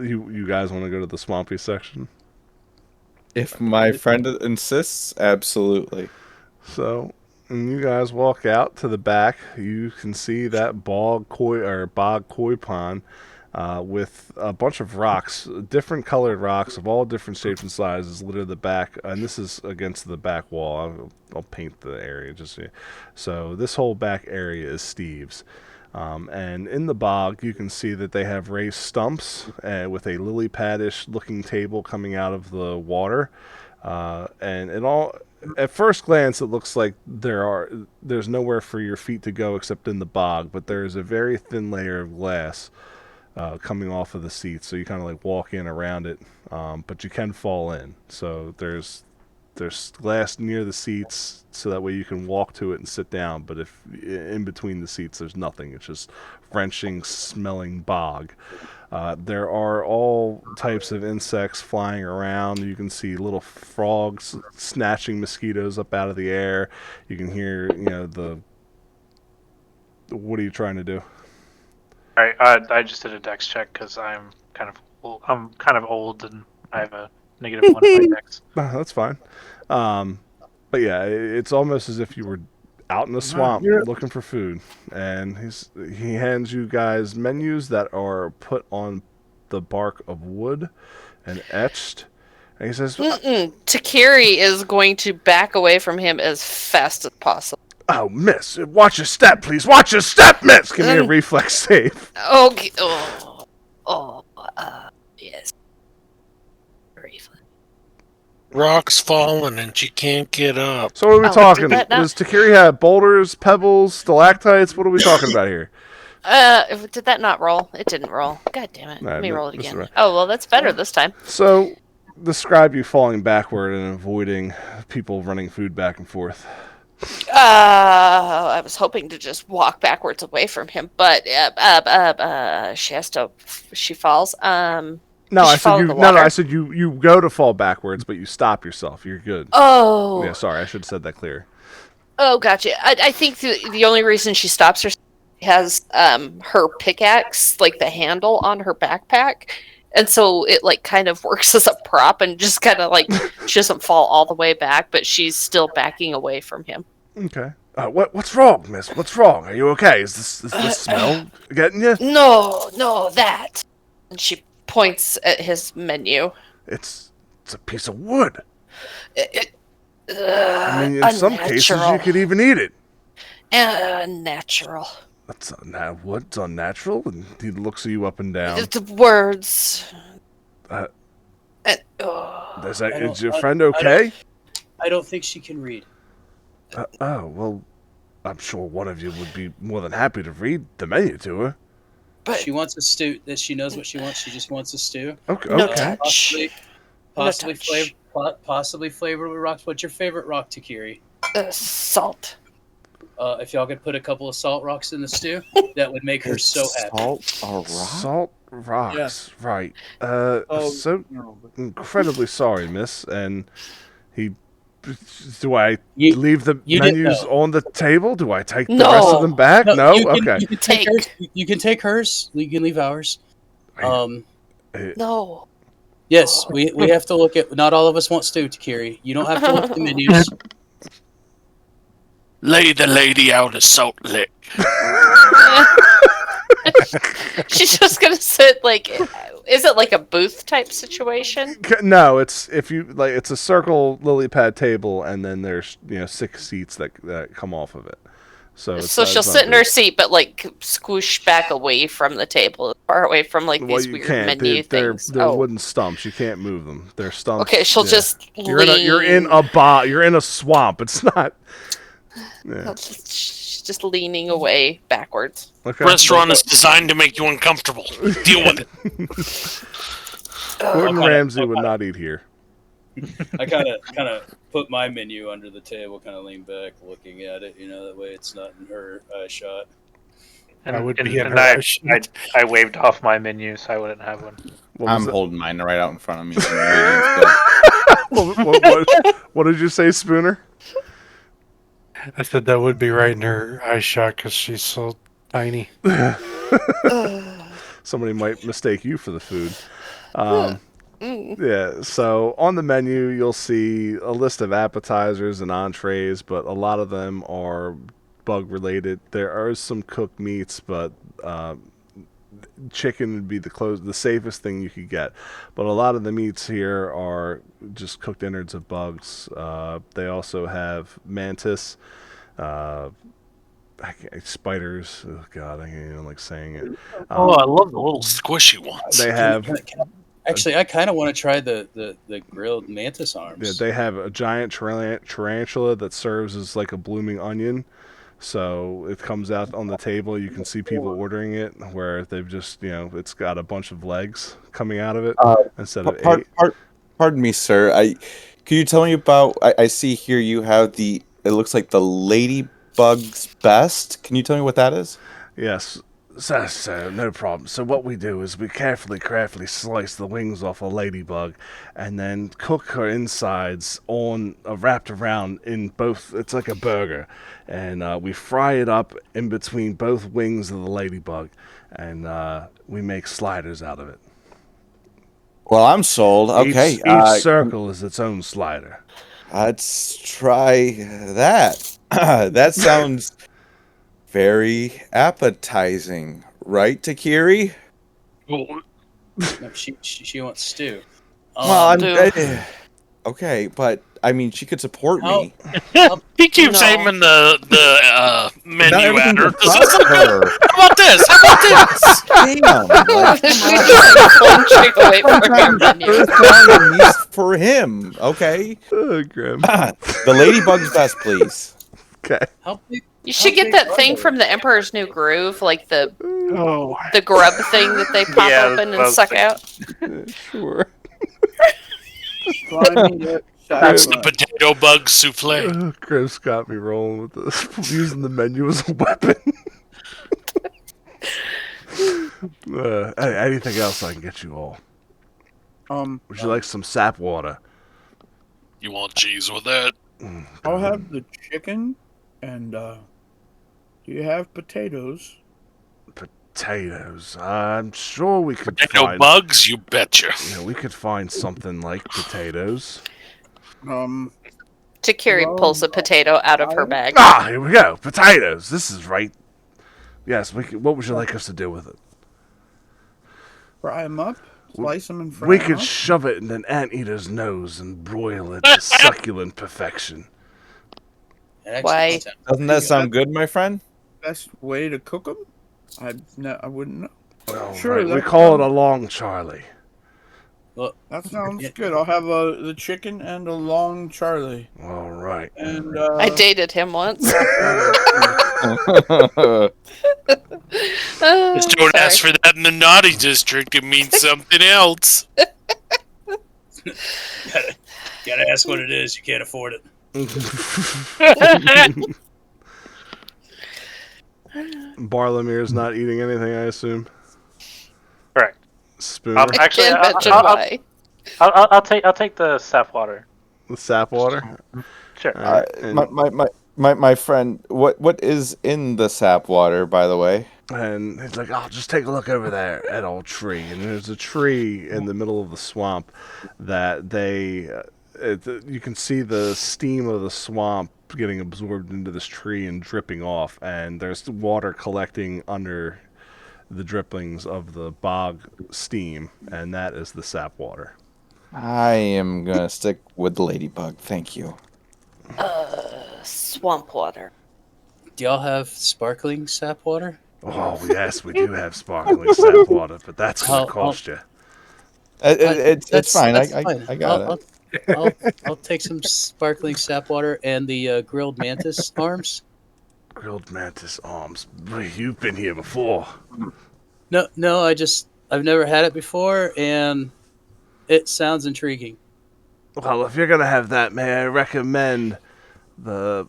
A: You guys want to go to the swampy section?
C: If my friend insists, absolutely.
A: So, when you guys walk out to the back, you can see that bog koi pond with a bunch of rocks, different colored rocks of all different shapes and sizes, litter the back. And this is against the back wall. I'll paint the area just so this whole back area is Steve's. And in the bog, you can see that they have raised stumps with a lily padish looking table coming out of the water. And it all, at first glance, it looks like there's nowhere for your feet to go except in the bog, but there's a very thin layer of glass coming off of the seats, so you kind of like walk in around it, but you can fall in. So there's glass near the seats, so that way you can walk to it and sit down. But if in between the seats, there's nothing. It's just wrenching, smelling bog. There are all types of insects flying around. You can see little frogs snatching mosquitoes up out of the air. You can hear, what are you trying to do?
H: All right, I just did a dex check because I'm kind of old and I have a -1 in my dex.
A: That's fine. But yeah, it's almost as if you were out in the swamp looking for food, and he hands you guys menus that are put on the bark of wood and etched, and he says,
G: Takiri is going to back away from him as fast as possible.
A: "Oh, miss, watch your step, please. Watch your step, miss. Give me a reflex save."
G: Okay. Yes. Reflex.
D: Rock's falling and she can't get up.
A: So what are we talking? Does Takiri have boulders, pebbles, stalactites? What are we talking about here?
G: Did that not roll? It didn't roll. God damn it.
A: Nah,
G: Let me roll it
A: this is
G: again.
A: right.
G: Oh, well, that's better this time.
A: So, describe you falling backward and avoiding people running food back and forth.
G: I was hoping to just walk backwards away from him, but she falls.
A: No, I said you. No, I said you. You go to fall backwards, but you stop yourself. You're good.
G: Oh.
A: Yeah, sorry, I should have said that clear.
G: Oh, gotcha. I think the only reason she stops herself has her pickaxe, like the handle on her backpack, and so it like kind of works as a prop and just kind of like she doesn't fall all the way back, but she's still backing away from him.
A: Okay. What's wrong, miss? What's wrong? Are you okay? Is this smell getting you?
G: No, that. And she points at his menu.
A: It's a piece of wood.
G: I
A: mean, in some cases, you could even eat it.
G: Natural.
A: That's what's unnatural? And he looks at you up and down.
G: The words.
A: Is your friend okay?
J: I don't think she can read.
A: Well, I'm sure one of you would be more than happy to read the menu to her.
J: But she wants a stew. That she knows what she wants. She just wants a stew.
A: Okay.
G: No touch.
J: Possibly flavored with rocks. What's your favorite rock, Takiri?
G: Salt.
J: If y'all could put a couple of salt rocks in the stew, that would make her so happy.
A: Salt rocks, yeah. Right. So incredibly sorry, miss. And he... Do I leave the menus on the table? Do I take the rest of them back? No? Okay.
J: You can take hers. You can take hers. You can leave ours.
G: No.
J: Yes, we have to look at... Not all of us want stew, Takiri. You don't have to look at the menus.
D: Lay the lady out a salt lick.
G: She's just gonna sit like... Is it like a booth type situation?
A: No, it's it's a circle lily pad table, and then there's 6 seats that come off of it. So
G: she'll sit in her seat, but like squish back away from the table, far away from like these weird menu things.
A: They're wooden stumps. You can't move them. They're stumps.
G: Okay, she'll just.
A: You're in a swamp. It's not. Yeah.
G: She's just leaning away backwards.
A: Okay.
D: Restaurant is designed to make you uncomfortable. Deal with
A: it. Gordon Ramsay would not eat here.
J: I kind of put my menu under the table, kind of lean back, looking at it. That way it's not in her shot.
H: And I waved off my menu, so I wouldn't have one.
C: I'm holding mine right out in front of me.
A: What did you say, Spooner?
I: I said that would be right in her eye shot because she's so tiny.
A: Somebody might mistake you for the food. Yeah, so on the menu, you'll see a list of appetizers and entrees, but a lot of them are bug-related. There are some cooked meats, but chicken would be the safest thing you could get. But a lot of the meats here are just cooked innards of bugs. They also have mantis, uh, spiders. Oh God, I can't even like saying it.
D: Oh, I love the little squishy ones.
A: They have.
J: Actually, I kind of want to try the grilled mantis arms.
A: Yeah, they have a giant tarantula that serves as like a blooming onion. So it comes out on the table. You can see people ordering it where they've just, it's got a bunch of legs coming out of it instead of eight.
C: Pardon me, sir. Could you tell me about? I see here you have it looks like the ladybug's best. Can you tell me what that is?
A: Yes. So, no problem. So what we do is we craftily slice the wings off a ladybug and then cook her insides wrapped around in both. It's like a burger. And we fry it up in between both wings of the ladybug. And we make sliders out of it.
C: Well, I'm sold. Okay.
A: Each circle is its own slider.
C: Let's try that. That sounds very appetizing, right, Takiri?
J: No, she wants stew.
C: Okay, but I mean, she could support me.
D: He keeps aiming the menu at her.
C: How
D: about this? How about this?
C: Damn! For him, okay.
A: Oh, Grim.
C: The ladybug's best, please.
A: Okay.
G: You should get that thing from the Emperor's New Groove, like the grub thing that they pop open and suck out.
A: Sure.
D: That's the potato bug souffle.
A: Chris got me rolling with this, using the menu as a weapon. Anything else I can get you all? Would you like some sap water?
D: You want cheese with that?
B: I'll have the chicken, and do you have potatoes?
A: Potatoes. I'm sure we could
D: potato
A: find
D: bugs. You betcha.
A: We could find something like potatoes.
G: Takiri pulls a potato out of her bag.
A: Here we go. Potatoes. This is right. Yes. What would you like us to do with it?
B: Fry them up. Slice them and fry
A: We
B: them
A: could
B: up.
A: shove it in an anteater's nose and broil it to succulent perfection.
G: Why?
C: Doesn't that sound good, my friend?
B: Best way to cook them? I wouldn't know.
A: Well,
B: Sure,
A: right. We
B: that
A: call it a
B: sounds-
A: long Charlie.
J: Well,
B: That sounds good. I'll have the chicken and a long Charlie.
A: All right.
B: And
G: I dated him once.
D: Just don't ask for that in the naughty district. It means something else.
J: Gotta ask what it is. You can't afford it.
A: Barlomir's not eating anything, I assume.
H: Correct.
A: Spooner.
H: I'll take the sap water.
A: The sap water.
H: Sure.
A: Right. And,
C: My friend, what is in the sap water, by the way?
A: and he's like, "Oh, just take a look over there at old tree." And there's a tree in the middle of the swamp that you can see the steam of the swamp getting absorbed into this tree and dripping off, and there's water collecting under the drippings of the bog steam, and that is the sap water.
C: I am gonna stick with the ladybug. Thank you.
G: Swamp water.
J: Do y'all have sparkling sap water?
A: Oh yes, we do have sparkling sap water, but that's gonna cost you.
C: It's fine.
J: That's
C: I got it.
J: I'll take some sparkling sap water and the grilled mantis arms.
A: Grilled mantis arms. You've been here before.
J: No, I've never had it before, and it sounds intriguing.
A: Well, if you're gonna have that, may I recommend the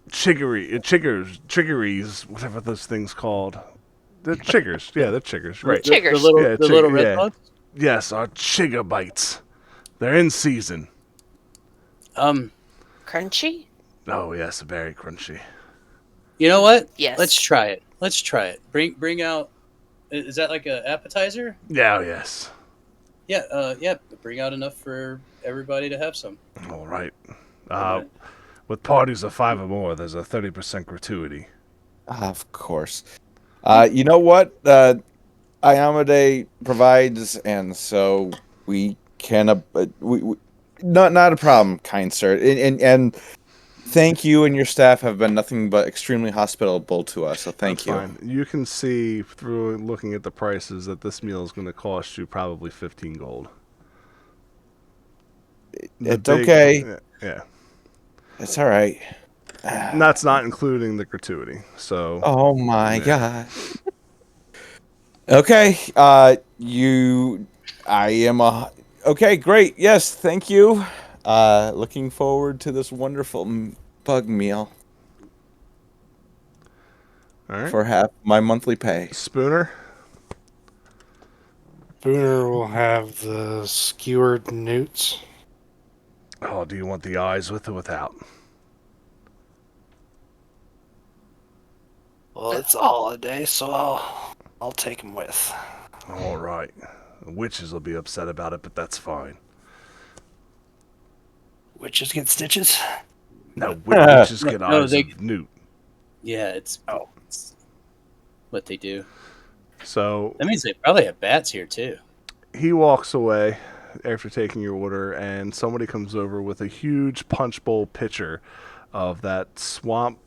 A: chiggeries, whatever those things called. The chiggers, yeah, the chiggers, right?
G: Chiggers.
J: The little red bugs.
A: Yes, our chigger bites. They're in season.
G: Crunchy?
A: Oh yes, very crunchy.
J: You know what?
G: Yes.
J: Let's try it. Bring out. Is that like an appetizer?
A: Yeah, yes.
J: Yeah. Bring out enough for everybody to have some.
A: All right. With parties of 5 or more, there's a 30% gratuity.
C: Of course. You know what? Iamade provides, and so we can. We not a problem, kind sir. And thank you and your staff have been nothing but extremely hospitable to us. So thank
A: That's
C: you.
A: fine. You can see through looking at the prices that this meal is going to cost you probably 15 gold.
C: It's okay.
A: Yeah.
C: It's all right.
A: And that's not including the gratuity. So.
C: Oh my
A: yeah.
C: god. Okay. I am a. Okay, great. Yes, thank you. Looking forward to this wonderful bug meal
A: All right.
C: for half my monthly pay.
A: Spooner.
I: Spooner will have the skewered newts.
A: Oh, do you want the eyes with or without?
I: Well, it's a holiday, so I'll take them with.
A: All right. The witches will be upset about it, but that's fine.
I: Witches get stitches?
A: No, witches get
J: No,
A: eyes
J: they-
A: of newt.
J: Yeah, it's what they do.
A: So
J: That means they probably have bats here too.
A: he walks away after taking your order, and somebody comes over with a huge punch bowl pitcher of that swamp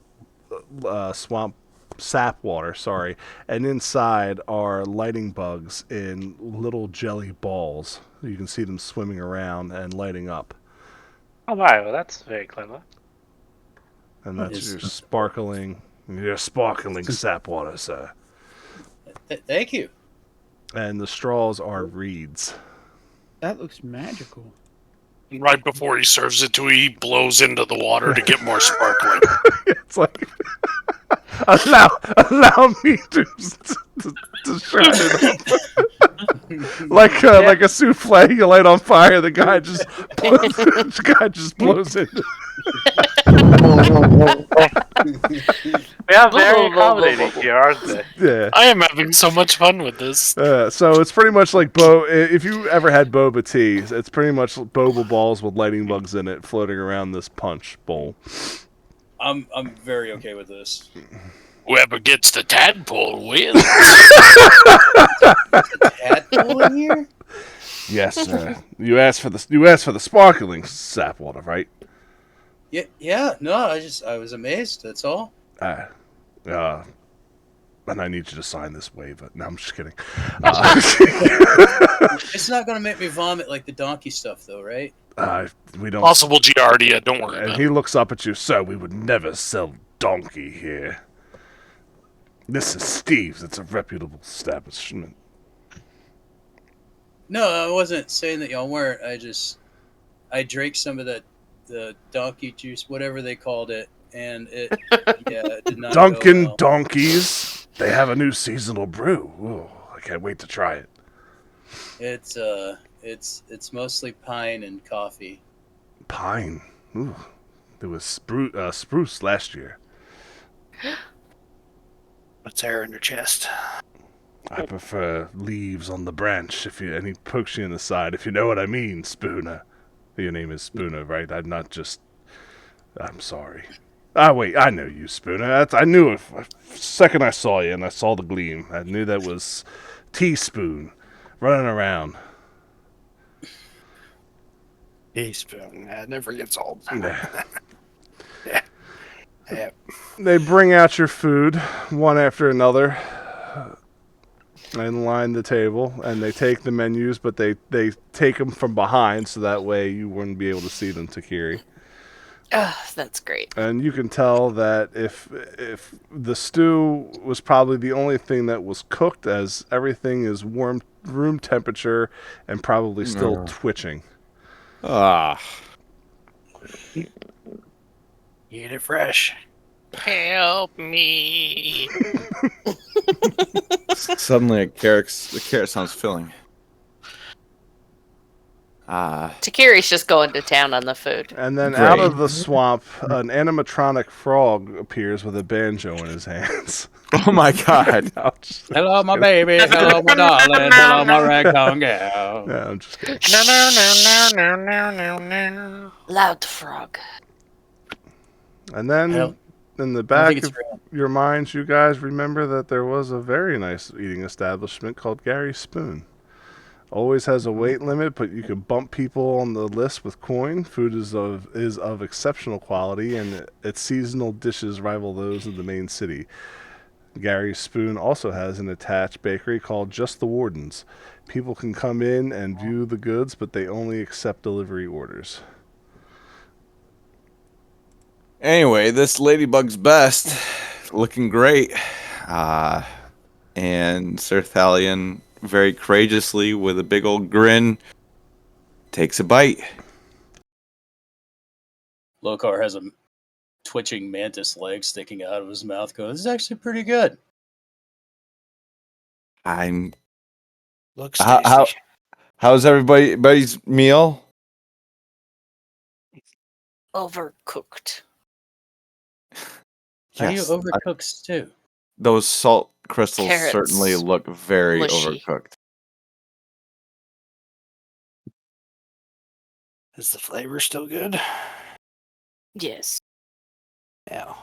A: sap water. Sorry, and inside are lighting bugs in little jelly balls. You can see them swimming around and lighting up,
H: Oh my, well that's very clever.
A: and that's
J: Yes.
A: your sparkling sap water, sir.
J: Thank you.
A: And the straws are reeds.
K: That looks magical.
D: Right before he serves it to you, he blows into the water to get more sparkling.
A: It's like allow me to shine it up. Like a souffle you light on fire, the guy just blows into.
H: They are very accommodating here, aren't they?
A: Yeah.
D: I am having so much fun with this.
A: So it's pretty much like if you ever had boba tea, it's pretty much boba balls with lighting bugs in it floating around this punch bowl.
J: I'm very okay with this.
D: Whoever gets the tadpole wins.
J: Tadpole in here?
A: Yes, sir. You asked for the sparkling sap water, right?
J: Yeah. No, I was amazed. That's all.
A: And I need you to sign this waiver. No, I'm just kidding.
J: It's not gonna make me vomit like the donkey stuff, though, right?
A: We don't.
D: Possible Giardia, don't worry
A: And
D: about
A: he
D: it.
A: looks up at you, sir. We would never sell donkey here. This is Steve's. It's a reputable establishment.
J: No, I wasn't saying that y'all weren't. I drank some of the donkey juice, whatever they called it, and it did not
A: Dunkin'
J: go well.
A: Donkeys. They have a new seasonal brew. Ooh, I can't wait to try it.
J: It's mostly pine and coffee.
A: Pine. Ooh, there was spruce last year.
I: What's hair in your chest?
A: I prefer leaves on the branch. And he pokes you in the side. If you know what I mean, Spooner. Your name is Spooner, right? I'm sorry. Wait, I know you, Spooner. I knew it. Second I saw you and I saw the gleam, I knew that was Teaspoon running around.
I: Teaspoon. That never gets old.
A: Yeah. They bring out your food one after another and line the table, and they take the menus, but they take them from behind so that way you wouldn't be able to see them, Takiri.
G: That's great.
A: And you can tell that if the stew was probably the only thing that was cooked, as everything is room temperature and probably still twitching.
I: Eat it fresh.
D: Help me.
C: Suddenly, the carrot sounds filling.
G: Takiri's just going to town on the food.
A: And then
C: Great.
A: out of the swamp, an animatronic frog appears with a banjo in his hands.
C: Oh my god.
J: Hello, my baby. Hello, my darling. Hello, my ragtime gal.
A: Yeah, I'm just kidding.
G: Loud frog.
A: And then In the
J: I don't think
A: back
J: it's
A: of
J: real.
A: your minds, you guys remember that there was a very nice eating establishment called Gary's Spoon. Always has a weight limit, but you can bump people on the list with coin. Food is of exceptional quality, and its seasonal dishes rival those of the main city. Gary's Spoon also has an attached bakery called Just the Wardens. People can come in and view the goods, but they only accept delivery orders.
C: Anyway, this ladybug's best, looking great. Uh, and Sir Thalion, very courageously, with a big old grin, takes a bite.
J: Lokar has a twitching mantis leg sticking out of his mouth. Goes, this is actually pretty good.
C: I'm
I: Looks
C: how,
I: tasty.
C: how's everybody's meal?
G: Overcooked.
J: How do you
C: Yes,
J: overcook stew?
C: those salt crystals certainly
G: Carrots.
C: look very
G: Mushy.
C: overcooked.
I: Is the flavor still good?
G: Yes.
I: Yeah.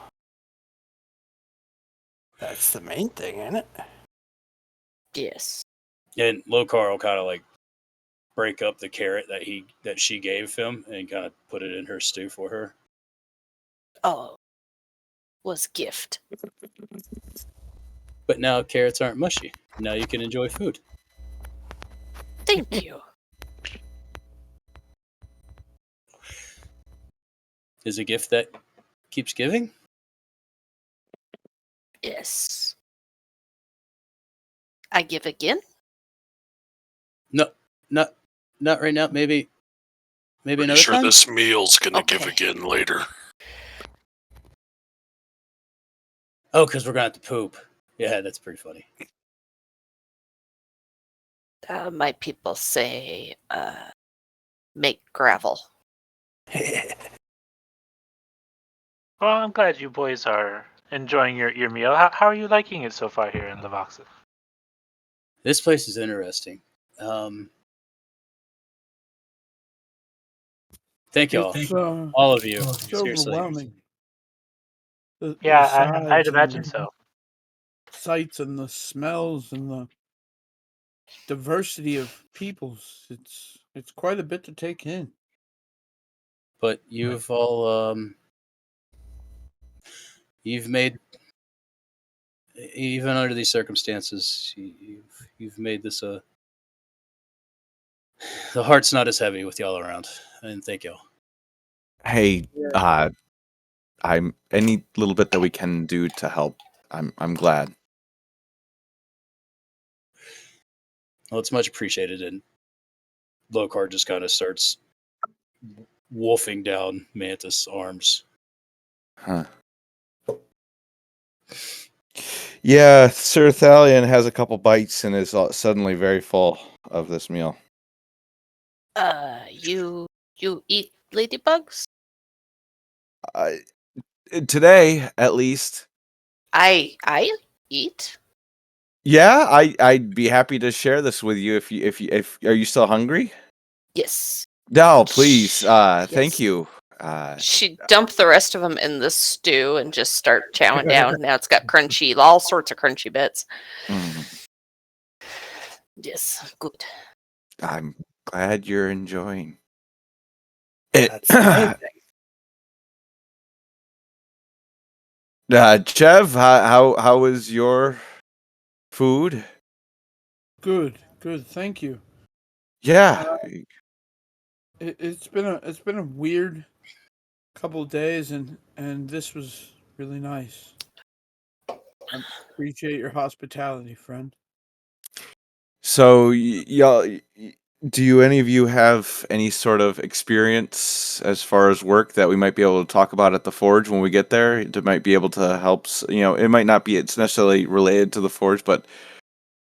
I: That's the main thing, ain't it?
G: Yes.
J: And Lokar will kind of like break up the carrot that she gave him and kind of put it in her stew for her.
G: Oh. Was gift.
J: But now carrots aren't mushy. Now you can enjoy food.
G: Thank you.
J: Is a gift that keeps giving?
G: Yes. I give again?
J: No, not right now. Maybe
D: Pretty
J: another
D: sure
J: time.
D: this meal's gonna give
G: Okay.
D: again later.
J: Oh, because we're gonna have to poop. Yeah, that's pretty funny.
G: My people say, make gravel.
H: Well, I'm glad you boys are enjoying your meal. How are you liking it so far here in Lovoxith?
J: This place is interesting. Thank y'all,
K: It's
J: all of you.
K: it's
J: Seriously,
K: overwhelming. The
H: Yeah, I'd
K: sides and
H: imagine
K: the
H: so.
K: sights and the smells and the diversity of peoples. It's quite a bit to take in.
J: but you've all you've made, even under these circumstances, you've made this a. The heart's not as heavy with y'all around, and thank y'all.
C: Hey, I'm any little bit that we can do to help. I'm glad.
J: Well, it's much appreciated, and Lokar just kind of starts wolfing down Mantis' arms.
C: Huh. Yeah, Sir Thalion has a couple bites and is suddenly very full of this meal.
G: You eat ladybugs?
C: Today, at least.
G: I eat.
C: Yeah, I'd be happy to share this with you if are you still hungry?
G: Yes.
C: No, please. Thank
G: Yes.
C: you.
G: She dumped the rest of them in the stew and just start chowing down. Now it's got crunchy, all sorts of crunchy bits. Yes, good.
C: I'm glad you're enjoying it.
I: That's the main thing.
C: Chev, how was your food?
K: Good, good. Thank you.
C: Yeah.
K: It's been a weird couple of days, and this was really nice. I appreciate your hospitality, friend.
C: So, y'all, do any of you have any sort of experience as far as work that we might be able to talk about at the Forge when we get there? It might be able to help. It might not be it's necessarily related to the Forge, but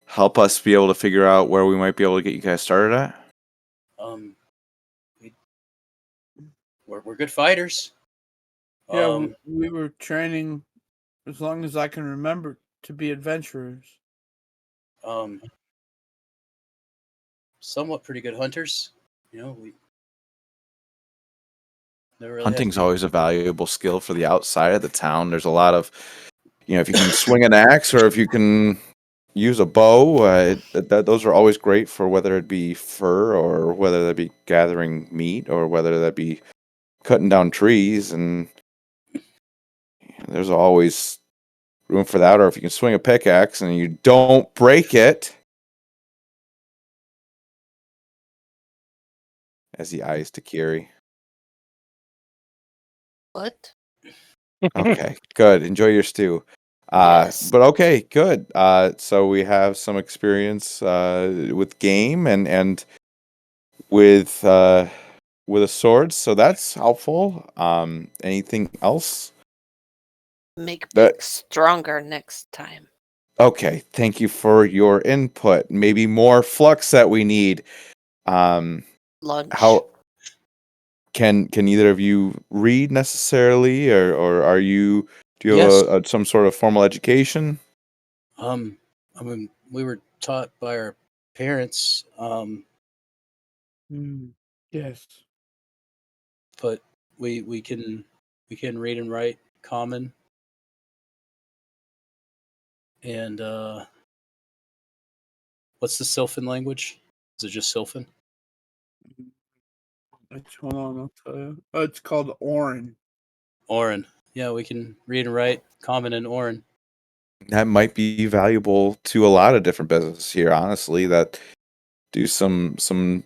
C: help us be able to figure out where we might be able to get you guys started at.
J: We're good fighters.
K: Yeah, we were training as long as I can remember to be adventurers.
J: Somewhat pretty good hunters. You know, Never really had
C: Hunting's
J: to.
C: always a valuable skill for the outside of the town. There's a lot of, if you can swing an axe or if you can use a bow, those are always great for whether it be fur or whether that be gathering meat or whether that be cutting down trees. And there's always room for that. Or if you can swing a pickaxe and you don't break it, as he eyes Takiri.
G: What?
C: Okay, good. Enjoy your stew.
G: Yes.
C: But okay, good. So we have some experience with game and with a sword, so that's helpful. Anything else?
G: Make me
C: That
G: stronger next time.
C: Okay. Thank you for your input. Maybe more flux that we need. Um,
G: Lunch.
C: how can either of you read necessarily, or are you? Do you
J: Yes.
C: have some sort of formal education?
J: I mean, we were taught by our parents,
K: Yes.
J: but we can read and write common and what's the Sylphan language? Is it just Sylphan?
K: Hold on, I'll tell you. It's called Orin.
J: Orin. Yeah, we can read and write common and Orin.
C: That might be valuable to a lot of different businesses here, honestly, that do some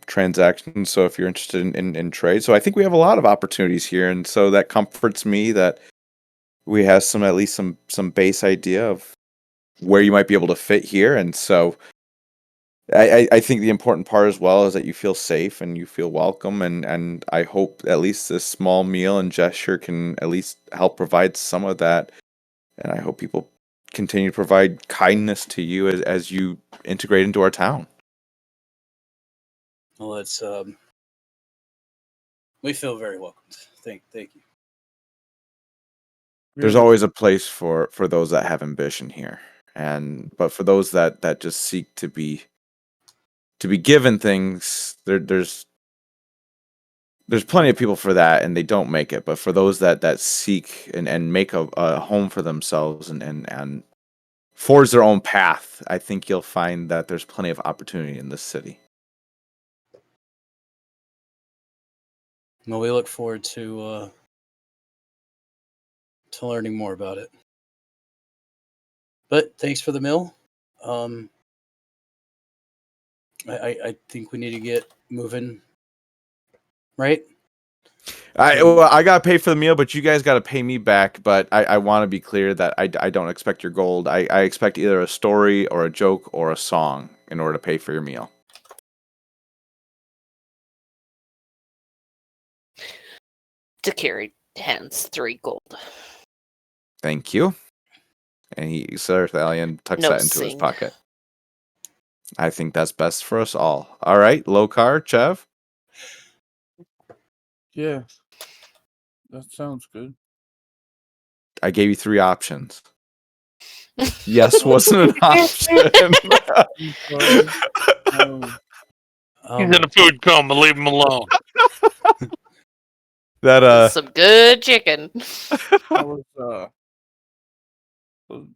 C: transactions. So if you're interested in trade, so I think we have a lot of opportunities here, and so that comforts me that we have at least some base idea of where you might be able to fit here. And so I think the important part as well is that you feel safe and you feel welcome, and I hope at least this small meal and gesture can at least help provide some of that. And I hope people continue to provide kindness to you as you integrate into our town.
J: Well, it's we feel very welcomed. Thank you.
C: There's
K: Really.
C: always a place for those that have ambition here, but for those that just seek to be given things, there's plenty of people for that, and they don't make it. But for those that seek and make a home for themselves and forge their own path, I think you'll find that there's plenty of opportunity in this city.
J: Well, we look forward to learning more about it. But thanks for the meal. I think we need to get moving. Right?
C: I gotta pay for the meal, but you guys gotta pay me back. But I want to be clear that I don't expect your gold. I expect either a story or a joke or a song in order to pay for your meal.
G: Takiri hands 3 gold.
C: Thank you. And Sir Thalion tucks
G: No
C: that into his
G: sing.
C: pocket. I think that's best for us all. All right, Lokar, Chev.
K: Yeah. That sounds good.
C: I gave you 3 options. Yes wasn't an option.
D: He's in a food coma. Leave him alone.
C: That
G: Some good chicken.
K: I was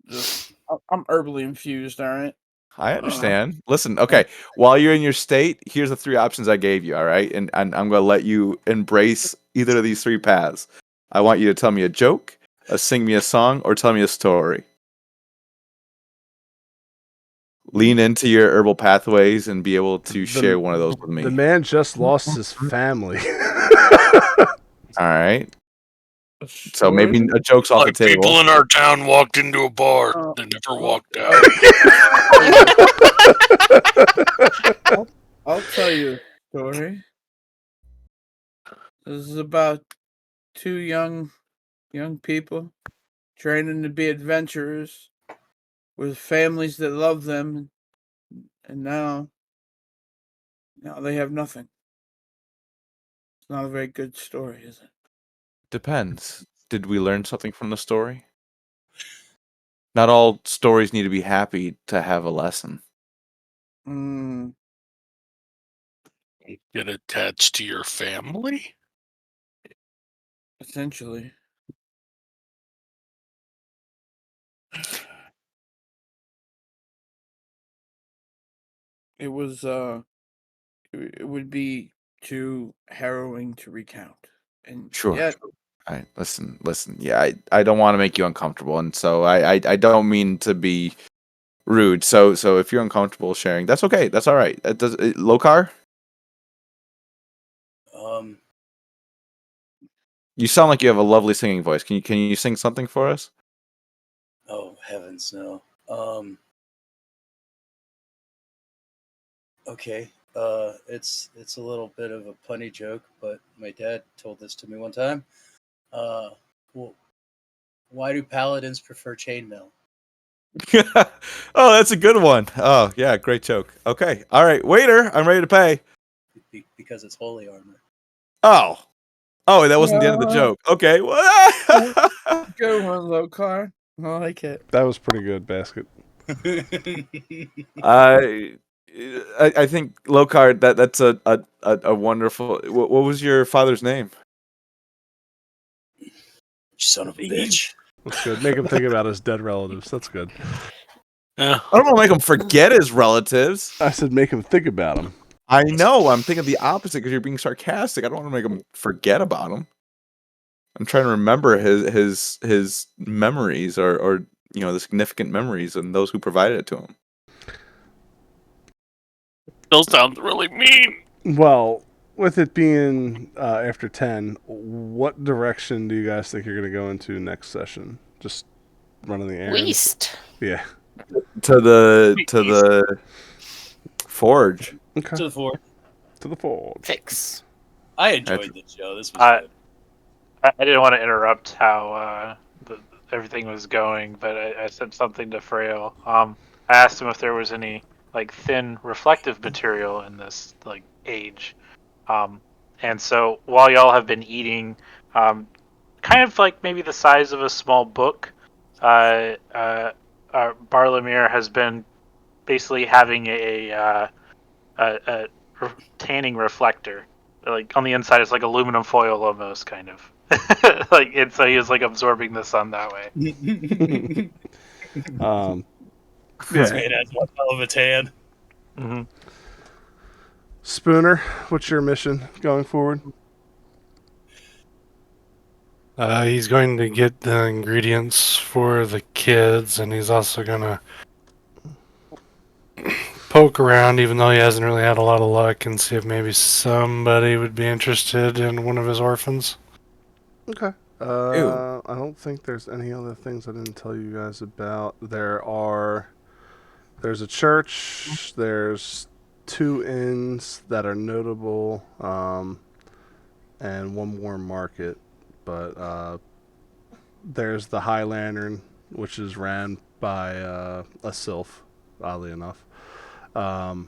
K: just I'm herbally infused, all right?
C: I understand. Listen, okay. While you're in your state, here's the 3 options I gave you, all right? And I'm going to let you embrace either of these 3 paths. I want you to tell me a joke, sing me a song, or tell me a story. Lean into your herbal pathways and be able to share one of those with me.
A: The man just lost his family.
C: All right. So maybe a joke's off the
D: Like
C: table.
D: people in our town walked into a bar. They never walked out.
K: I'll tell you a story. This is about 2 young people training to be adventurers with families that love them, and now they have nothing. It's not a very good story, is it?
C: Depends. Did we learn something from the story? Not all stories need to be happy to have a lesson.
D: Get attached to your family?
K: Essentially. It was it would be too harrowing to recount. And
C: Sure.
K: yet
C: All right, listen. Yeah, I don't want to make you uncomfortable, and so I don't mean to be rude. So if you're uncomfortable sharing, that's okay. That's all right. Lokar,
J: Um,
C: you sound like you have a lovely singing voice. Can you sing something for us?
J: oh heavens no. Okay. It's a little bit of a punny joke, but my dad told this to me one time. Well, why do paladins prefer chainmail?
C: Oh, that's a good one. Oh yeah, great joke. Okay, all right, waiter, I'm ready to pay.
J: Because it's holy armor.
C: Oh, that wasn't the end of the joke. Okay,
K: good one, Lokar. I like it.
A: That was pretty good, Basket.
C: I I think Lokar, that's a wonderful. What was your father's name?
J: Son of a bitch.
A: That's good. Make him think about his dead relatives. That's good.
C: I don't want to make him forget his relatives.
A: I said make him think about them.
C: I know. I'm thinking the opposite because you're being sarcastic. I don't want to make him forget about him. I'm trying to remember his memories or the significant memories and those who provided it to him.
D: Still sounds really mean.
A: Well, with it being after 10, what direction do you guys think you're going to go into next session? Just running the errands?
G: Least.
A: Yeah.
C: To the forge.
A: Okay.
J: To the forge.
A: To the forge.
G: Fix.
J: I enjoyed this show. This was good.
H: I didn't want to interrupt how everything was going, but I said something to Frail. I asked him if there was any like thin reflective material in this like age, and so while y'all have been eating, kind of like maybe the size of a small book, Barlamir has been basically having a tanning reflector. Like on the inside, it's like aluminum foil almost, kind of. Like it's so he was like absorbing the sun that way.
J: This man has one hell of a tan.
H: Mm-hmm.
A: Spooner, what's your mission going forward?
I: He's going to get the ingredients for the kids, and he's also going to poke around, even though he hasn't really had a lot of luck, and see if maybe somebody would be interested in one of his orphans.
A: Okay. I don't think there's any other things I didn't tell you guys about. There's a church, there's 2 inns that are notable, and one more market. But there's the High Lantern, which is ran by a sylph, oddly enough. And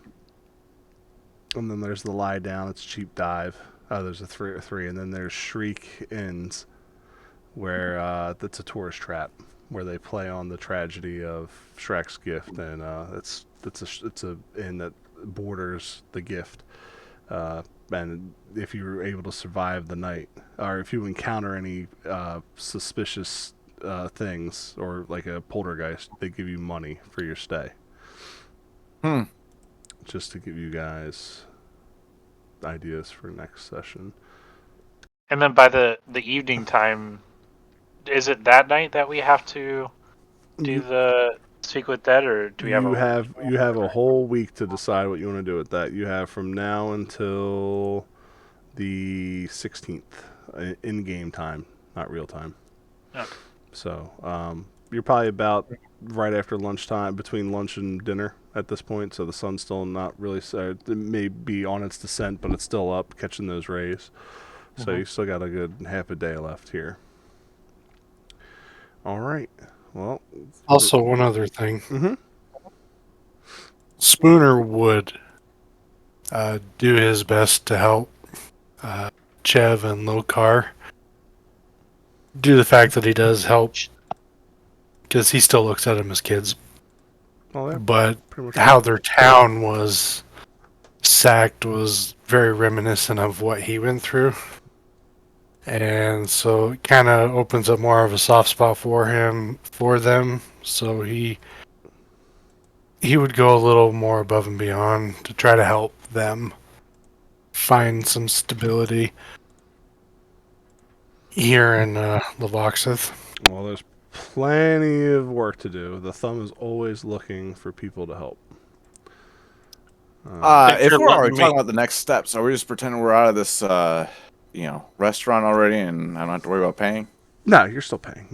A: then there's the Lie Down, it's Cheap Dive. There's a three, and then there's Shriek Inns, where that's a tourist trap where they play on the tragedy of Shrek's gift, and it's a inn that borders the gift. And if you're able to survive the night, or if you encounter any suspicious things, or like a poltergeist, they give you money for your stay. Just to give you guys ideas for next session.
H: And then by the evening time, is it that night that we have to do the speak with dead, or do we have
A: you have a whole week to decide what you want to do with that. You have from now until the 16th in game time, not real time.
H: Okay.
A: So you're probably about right after lunchtime, between lunch and dinner at this point. So the sun's still not really set. It may be on its descent, but it's still up, catching those rays. So you still got a good half a day left here. All right. Well.
I: Also, one other thing.
A: Mm-hmm.
I: Spooner would do his best to help Chev and Lokar. Due to the fact that he does help, because he still looks at them as kids.
A: Oh, yeah,
I: but how their town was sacked was very reminiscent of what he went through. and so it kind of opens up more of a soft spot for them. So he would go a little more above and beyond to try to help them find some stability here in Lovoxith.
A: Well, there's plenty of work to do. The thumb is always looking for people to help.
C: If
D: you're
C: we're already
D: letting me-
C: talking about the next steps, are we just pretending we're out of this, restaurant already, and I don't have to worry about paying?
A: No, you're still paying.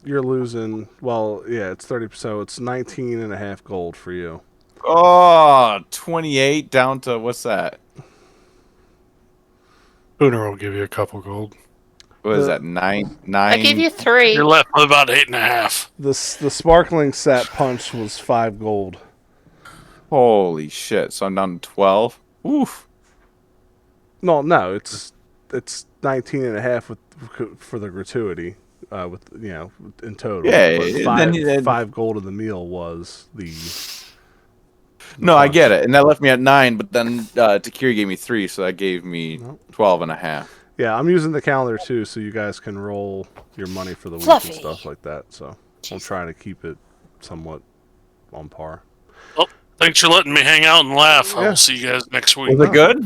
A: You're losing. Well, yeah, it's 30%. So it's 19.5 gold for you.
C: Oh, 28 down to what's that?
I: Spooner will give you a couple gold.
C: What is
A: The-
C: that? Nine.
G: I gave you 3.
D: You're left with about 8.5.
A: The sparkling sap punch was 5 gold.
C: Holy shit! So I'm down to 12. Oof.
A: No, it's 19.5 for the gratuity. With in total.
C: Yeah,
A: but 5 gold of the meal was the
C: No, I
A: punch.
C: get it, and that left me at 9. But then Takiri gave me 3, so that gave me 12.5.
A: Yeah, I'm using the calendar too, so you guys can roll your money for the week
G: Fluffy.
A: and stuff like that. So I'm trying to keep it somewhat on par.
D: Thanks for letting me hang out and laugh. I
A: Yeah.
D: will see you guys next week.
C: Was it good?